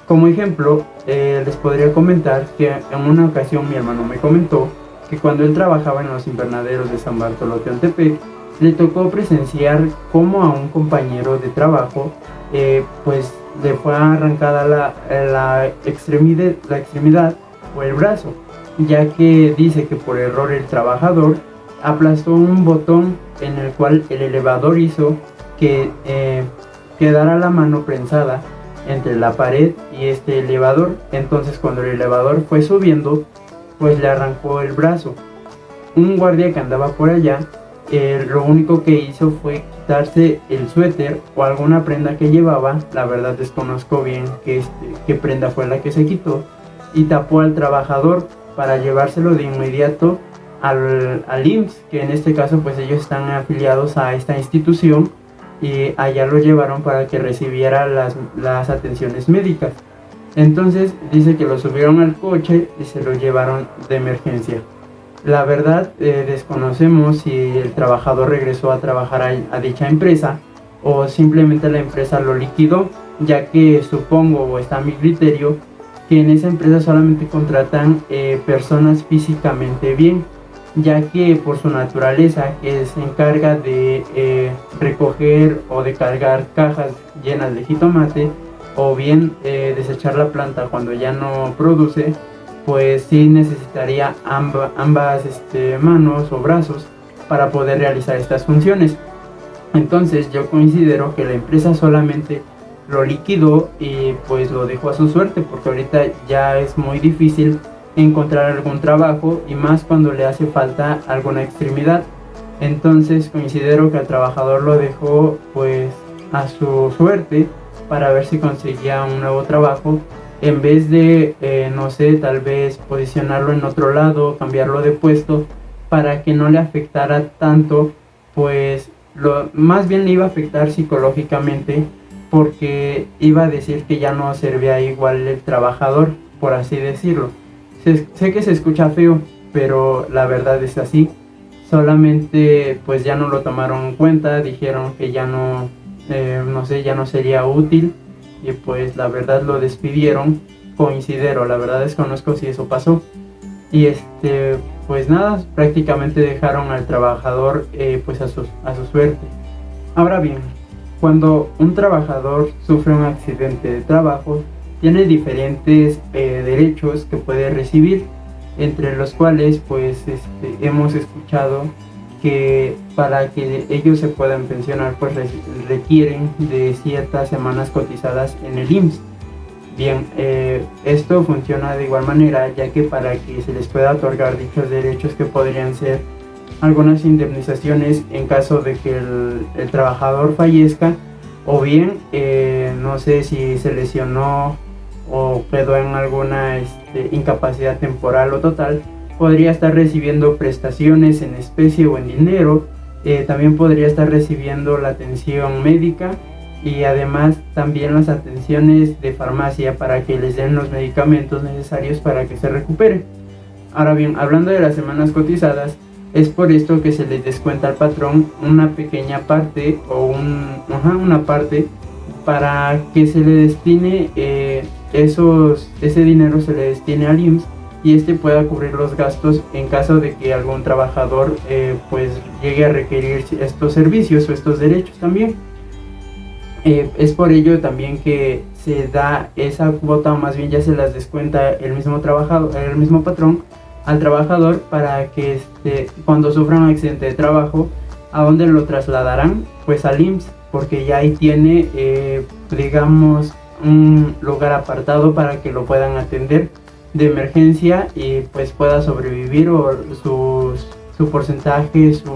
Como ejemplo, les podría comentar que en una ocasión mi hermano me comentó que cuando él trabajaba en los invernaderos de San Bartolo Teontepec, le tocó presenciar cómo a un compañero de trabajo pues le fue arrancada la extremidad o el brazo, ya que dice que por error el trabajador aplastó un botón en el cual el elevador hizo que quedara la mano prensada entre la pared y este elevador. Entonces cuando el elevador fue subiendo, pues le arrancó el brazo. Un guardia que andaba por allá, lo único que hizo fue quitarse el suéter o alguna prenda que llevaba, la verdad desconozco bien qué prenda fue la que se quitó, y tapó al trabajador para llevárselo de inmediato al IMSS, que en este caso pues ellos están afiliados a esta institución, y allá lo llevaron para que recibiera las atenciones médicas. Entonces dice que lo subieron al coche y se lo llevaron de emergencia. La verdad desconocemos si el trabajador regresó a trabajar a dicha empresa o simplemente la empresa lo liquidó, ya que supongo, o está a mi criterio, que en esa empresa solamente contratan personas físicamente bien, ya que por su naturaleza, que se encarga de recoger o de cargar cajas llenas de jitomate o bien desechar la planta cuando ya no produce, pues sí necesitaría ambas manos o brazos para poder realizar estas funciones. Entonces yo considero que la empresa solamente lo liquidó y pues lo dejó a su suerte, porque ahorita ya es muy difícil encontrar algún trabajo y más cuando le hace falta alguna extremidad. Entonces considero que al trabajador lo dejó pues a su suerte para ver si conseguía un nuevo trabajo, en vez de no sé, tal vez posicionarlo en otro lado, cambiarlo de puesto para que no le afectara tanto, pues más bien le iba a afectar psicológicamente, porque iba a decir que ya no servía igual el trabajador, por así decirlo. Sé que se escucha feo, pero la verdad es así. Solamente pues ya no lo tomaron en cuenta, dijeron que ya no, ya no sería útil y pues la verdad lo despidieron. Considero, la verdad desconozco si eso pasó. Y pues nada, prácticamente dejaron al trabajador pues a su suerte. Ahora bien, cuando un trabajador sufre un accidente de trabajo, tiene diferentes derechos que puede recibir, entre los cuales pues hemos escuchado que para que ellos se puedan pensionar pues requieren de ciertas semanas cotizadas en el IMSS. Bien, esto funciona de igual manera, ya que para que se les pueda otorgar dichos derechos, que podrían ser algunas indemnizaciones en caso de que el trabajador fallezca, o bien no sé si se lesionó o quedó en alguna incapacidad temporal o total, podría estar recibiendo prestaciones en especie o en dinero. También podría estar recibiendo la atención médica y además también las atenciones de farmacia para que les den los medicamentos necesarios para que se recupere. Ahora bien, hablando de las semanas cotizadas, es por esto que se les descuenta al patrón una pequeña parte o una parte para que se le destine ese dinero, se le destine al IMSS y pueda cubrir los gastos en caso de que algún trabajador pues llegue a requerir estos servicios o estos derechos también. Es por ello también que se da esa cuota, o más bien ya se las descuenta el mismo patrón al trabajador, para que cuando sufra un accidente de trabajo, ¿a dónde lo trasladarán? Pues al IMSS, porque ya ahí tiene digamos un lugar apartado para que lo puedan atender de emergencia y pues pueda sobrevivir, o su porcentaje, su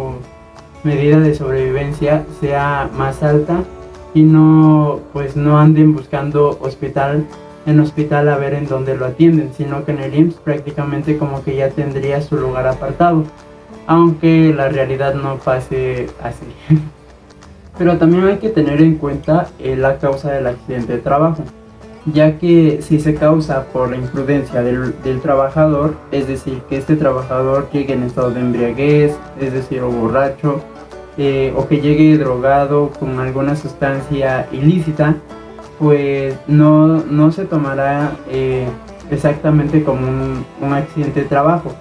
medida de sobrevivencia sea más alta, y no anden buscando hospital a ver en dónde lo atienden, sino que en el IMSS prácticamente como que ya tendría su lugar apartado, aunque la realidad no pase así. Pero también hay que tener en cuenta la causa del accidente de trabajo, ya que si se causa por la imprudencia del trabajador, es decir, que este trabajador llegue en estado de embriaguez, es decir, o borracho, o que llegue drogado con alguna sustancia ilícita, pues no se tomará exactamente como un accidente de trabajo,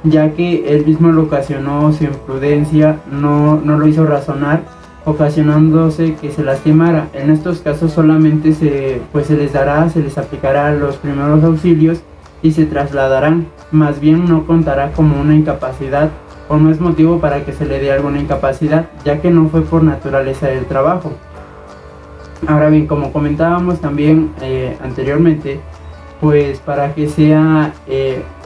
ya que él mismo lo ocasionó, su imprudencia no lo hizo razonar, ocasionándose que se lastimara. En estos casos solamente se les aplicará los primeros auxilios y se trasladarán, más bien no contará como una incapacidad, o no es motivo para que se le dé alguna incapacidad, ya que no fue por naturaleza del trabajo. Ahora bien, como comentábamos también anteriormente, pues para que sea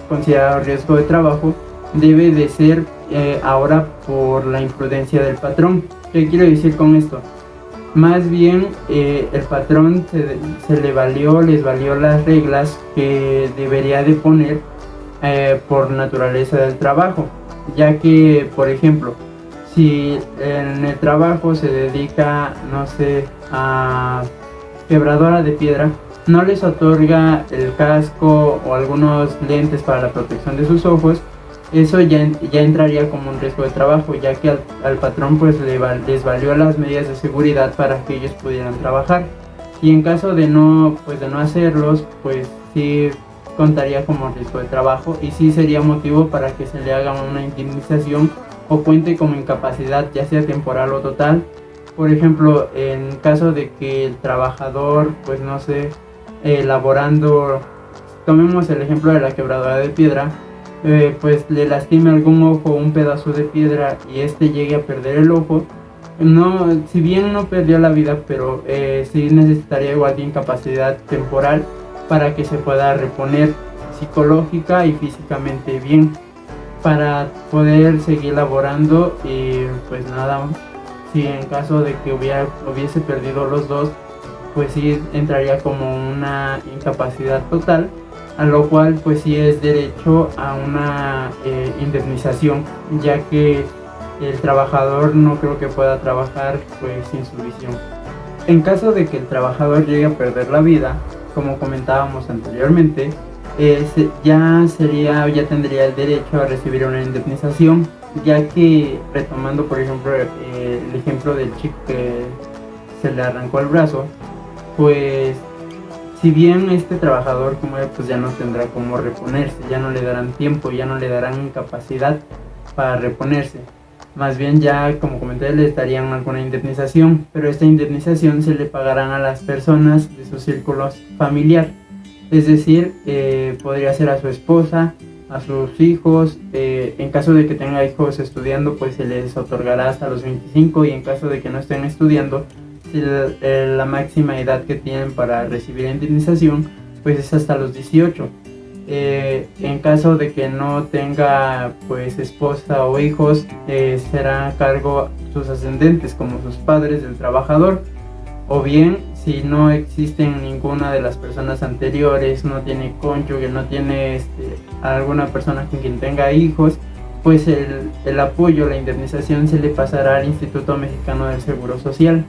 considerado riesgo de trabajo, debe de ser ahora por la imprudencia del patrón. ¿Qué quiero decir con esto? Más bien el patrón les valió las reglas que debería de poner por naturaleza del trabajo, ya que, por ejemplo, si en el trabajo se dedica, no sé, a quebradora de piedra, no les otorga el casco o algunos lentes para la protección de sus ojos, eso ya entraría como un riesgo de trabajo, ya que al patrón pues les valió las medidas de seguridad para que ellos pudieran trabajar, y en caso de no hacerlos, pues sí contaría como riesgo de trabajo y sí sería motivo para que se le haga una indemnización o cuente como incapacidad, ya sea temporal o total. Por ejemplo, en caso de que el trabajador, pues no sé, laborando tomemos el ejemplo de la quebradora de piedra, pues le lastime algún ojo o un pedazo de piedra y llegue a perder el ojo, no, si bien no perdió la vida, pero sí necesitaría igual de incapacidad temporal para que se pueda reponer psicológica y físicamente bien, para poder seguir laborando. Y pues nada, si en caso de que hubiese perdido los dos, pues sí entraría como una incapacidad total, a lo cual pues sí es derecho a una indemnización, ya que el trabajador no creo que pueda trabajar pues sin su visión. En caso de que el trabajador llegue a perder la vida, como comentábamos anteriormente, ya tendría el derecho a recibir una indemnización, ya que, retomando por ejemplo el ejemplo del chico que se le arrancó el brazo, pues si bien este trabajador como él pues ya no tendrá cómo reponerse, ya no le darán tiempo, ya no le darán capacidad para reponerse, más bien ya, como comenté, le darían alguna indemnización, pero esta indemnización se le pagarán a las personas de su círculo familiar, es decir, podría ser a su esposa, a sus hijos, en caso de que tenga hijos estudiando pues se les otorgará hasta los 25, y en caso de que no estén estudiando, la máxima edad que tienen para recibir indemnización pues es hasta los 18. En caso de que no tenga pues esposa o hijos, será a cargo sus ascendentes como sus padres del trabajador, o bien si no existen ninguna de las personas anteriores, no tiene cónyuge, no tiene alguna persona con quien tenga hijos, pues el apoyo, la indemnización se le pasará al Instituto Mexicano del Seguro Social,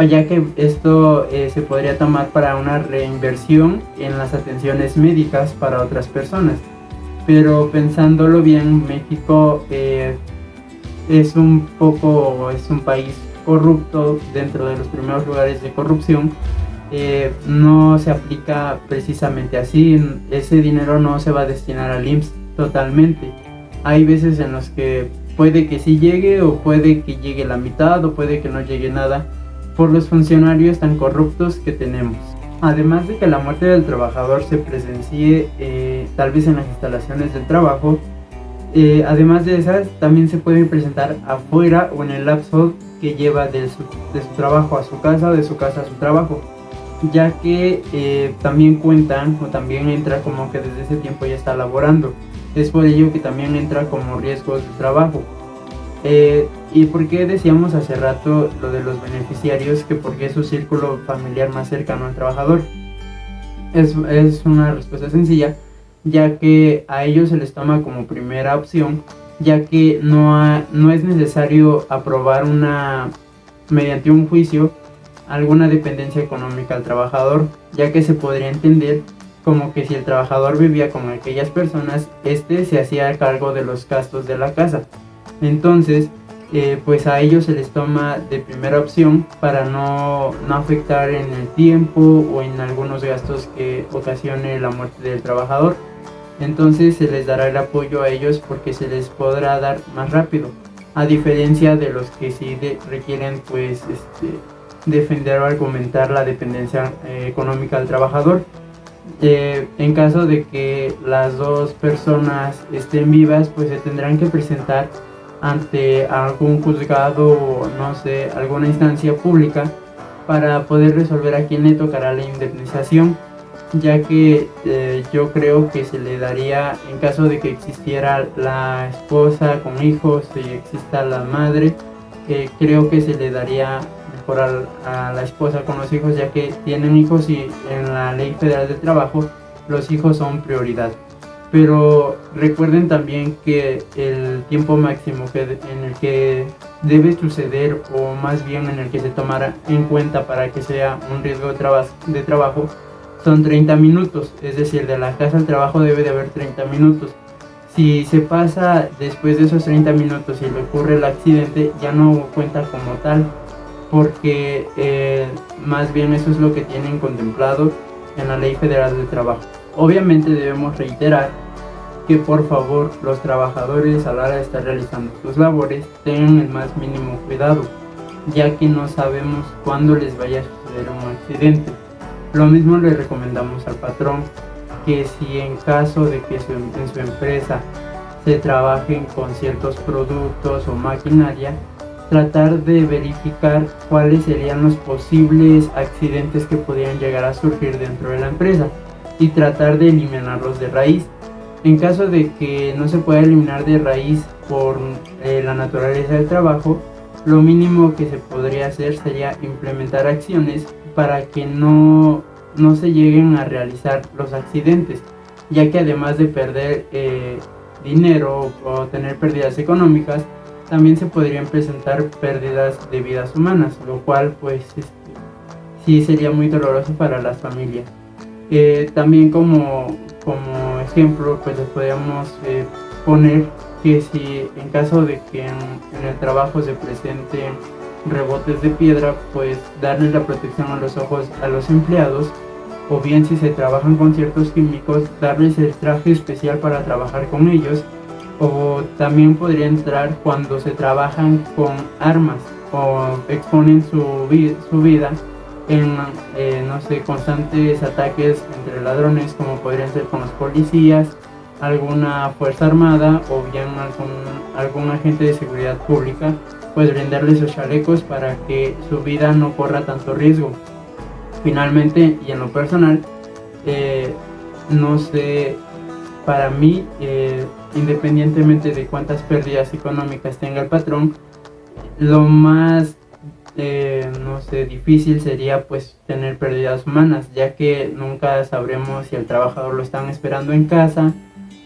ya que esto se podría tomar para una reinversión en las atenciones médicas para otras personas. Pero pensándolo bien, México es un país corrupto, dentro de los primeros lugares de corrupción. No se aplica precisamente así, ese dinero no se va a destinar al IMSS totalmente. Hay veces en los que puede que sí llegue, o puede que llegue la mitad, o puede que no llegue nada, por los funcionarios tan corruptos que tenemos. Además de que la muerte del trabajador se presencie tal vez en las instalaciones del trabajo, además de esas también se puede presentar afuera o en el lapso que lleva de su trabajo a su casa, de su casa a su trabajo, ya que también cuentan o también entra como que desde ese tiempo ya está laborando. Es por ello que también entra como riesgos de trabajo. ¿Y por qué decíamos hace rato lo de los beneficiarios, que porque es su círculo familiar más cercano al trabajador? Es una respuesta sencilla, ya que a ellos se les toma como primera opción, ya que no es necesario aprobar mediante un juicio alguna dependencia económica al trabajador, ya que se podría entender como que si el trabajador vivía con aquellas personas, se hacía cargo de los gastos de la casa. Entonces, pues a ellos se les toma de primera opción para no afectar en el tiempo o en algunos gastos que ocasione la muerte del trabajador. Entonces se les dará el apoyo a ellos porque se les podrá dar más rápido, a diferencia de los que sí requieren pues defender o argumentar la dependencia económica del trabajador. En caso de que las dos personas estén vivas, pues se tendrán que presentar ante algún juzgado o no sé, alguna instancia pública para poder resolver a quién le tocará la indemnización, ya que yo creo que se le daría, en caso de que existiera la esposa con hijos y exista la madre, creo que se le daría mejor a la esposa con los hijos, ya que tienen hijos y en la Ley Federal del Trabajo los hijos son prioridad. Pero recuerden también que el tiempo máximo en el que debe suceder, o más bien en el que se tomará en cuenta para que sea un riesgo de trabajo, son 30 minutos, es decir, de la casa al trabajo debe de haber 30 minutos. Si se pasa después de esos 30 minutos y le ocurre el accidente, ya no cuenta como tal, porque más bien eso es lo que tienen contemplado en la Ley Federal del Trabajo. Obviamente debemos reiterar que por favor los trabajadores a la hora de estar realizando sus labores tengan el más mínimo cuidado, ya que no sabemos cuándo les vaya a suceder un accidente. Lo mismo le recomendamos al patrón, que si en caso de que en su empresa se trabajen con ciertos productos o maquinaria, tratar de verificar cuáles serían los posibles accidentes que podrían llegar a surgir dentro de la empresa y tratar de eliminarlos de raíz. En caso de que no se pueda eliminar de raíz por la naturaleza del trabajo, lo mínimo que se podría hacer sería implementar acciones para que no se lleguen a realizar los accidentes, ya que además de perder dinero o tener pérdidas económicas, también se podrían presentar pérdidas de vidas humanas, lo cual pues sí sería muy doloroso para las familias. También como ejemplo, pues les podríamos poner que si en caso de que en el trabajo se presenten rebotes de piedra, pues darles la protección a los ojos a los empleados, o bien si se trabajan con ciertos químicos, darles el traje especial para trabajar con ellos, o también podría entrar cuando se trabajan con armas o exponen su vida en constantes ataques entre ladrones, como podrían ser con los policías, alguna fuerza armada o bien algún agente de seguridad pública, pues brindarles esos chalecos para que su vida no corra tanto riesgo. Finalmente, y en lo personal, no sé, para mí, independientemente de cuántas pérdidas económicas tenga el patrón, lo más difícil sería pues tener pérdidas humanas, ya que nunca sabremos si el trabajador lo están esperando en casa,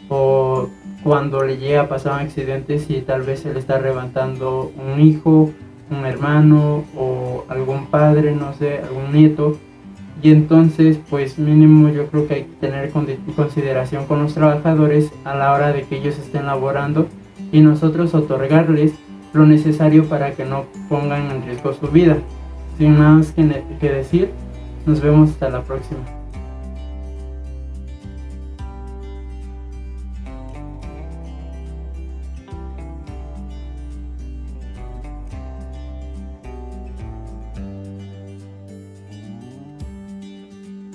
o cuando le llega a pasar un accidente, si tal vez se le está arrebatando un hijo, un hermano o algún padre, algún nieto. Y entonces pues mínimo yo creo que hay que tener consideración con los trabajadores a la hora de que ellos estén laborando, y nosotros otorgarles lo necesario para que no pongan en riesgo su vida. Sin nada más que decir, nos vemos hasta la próxima.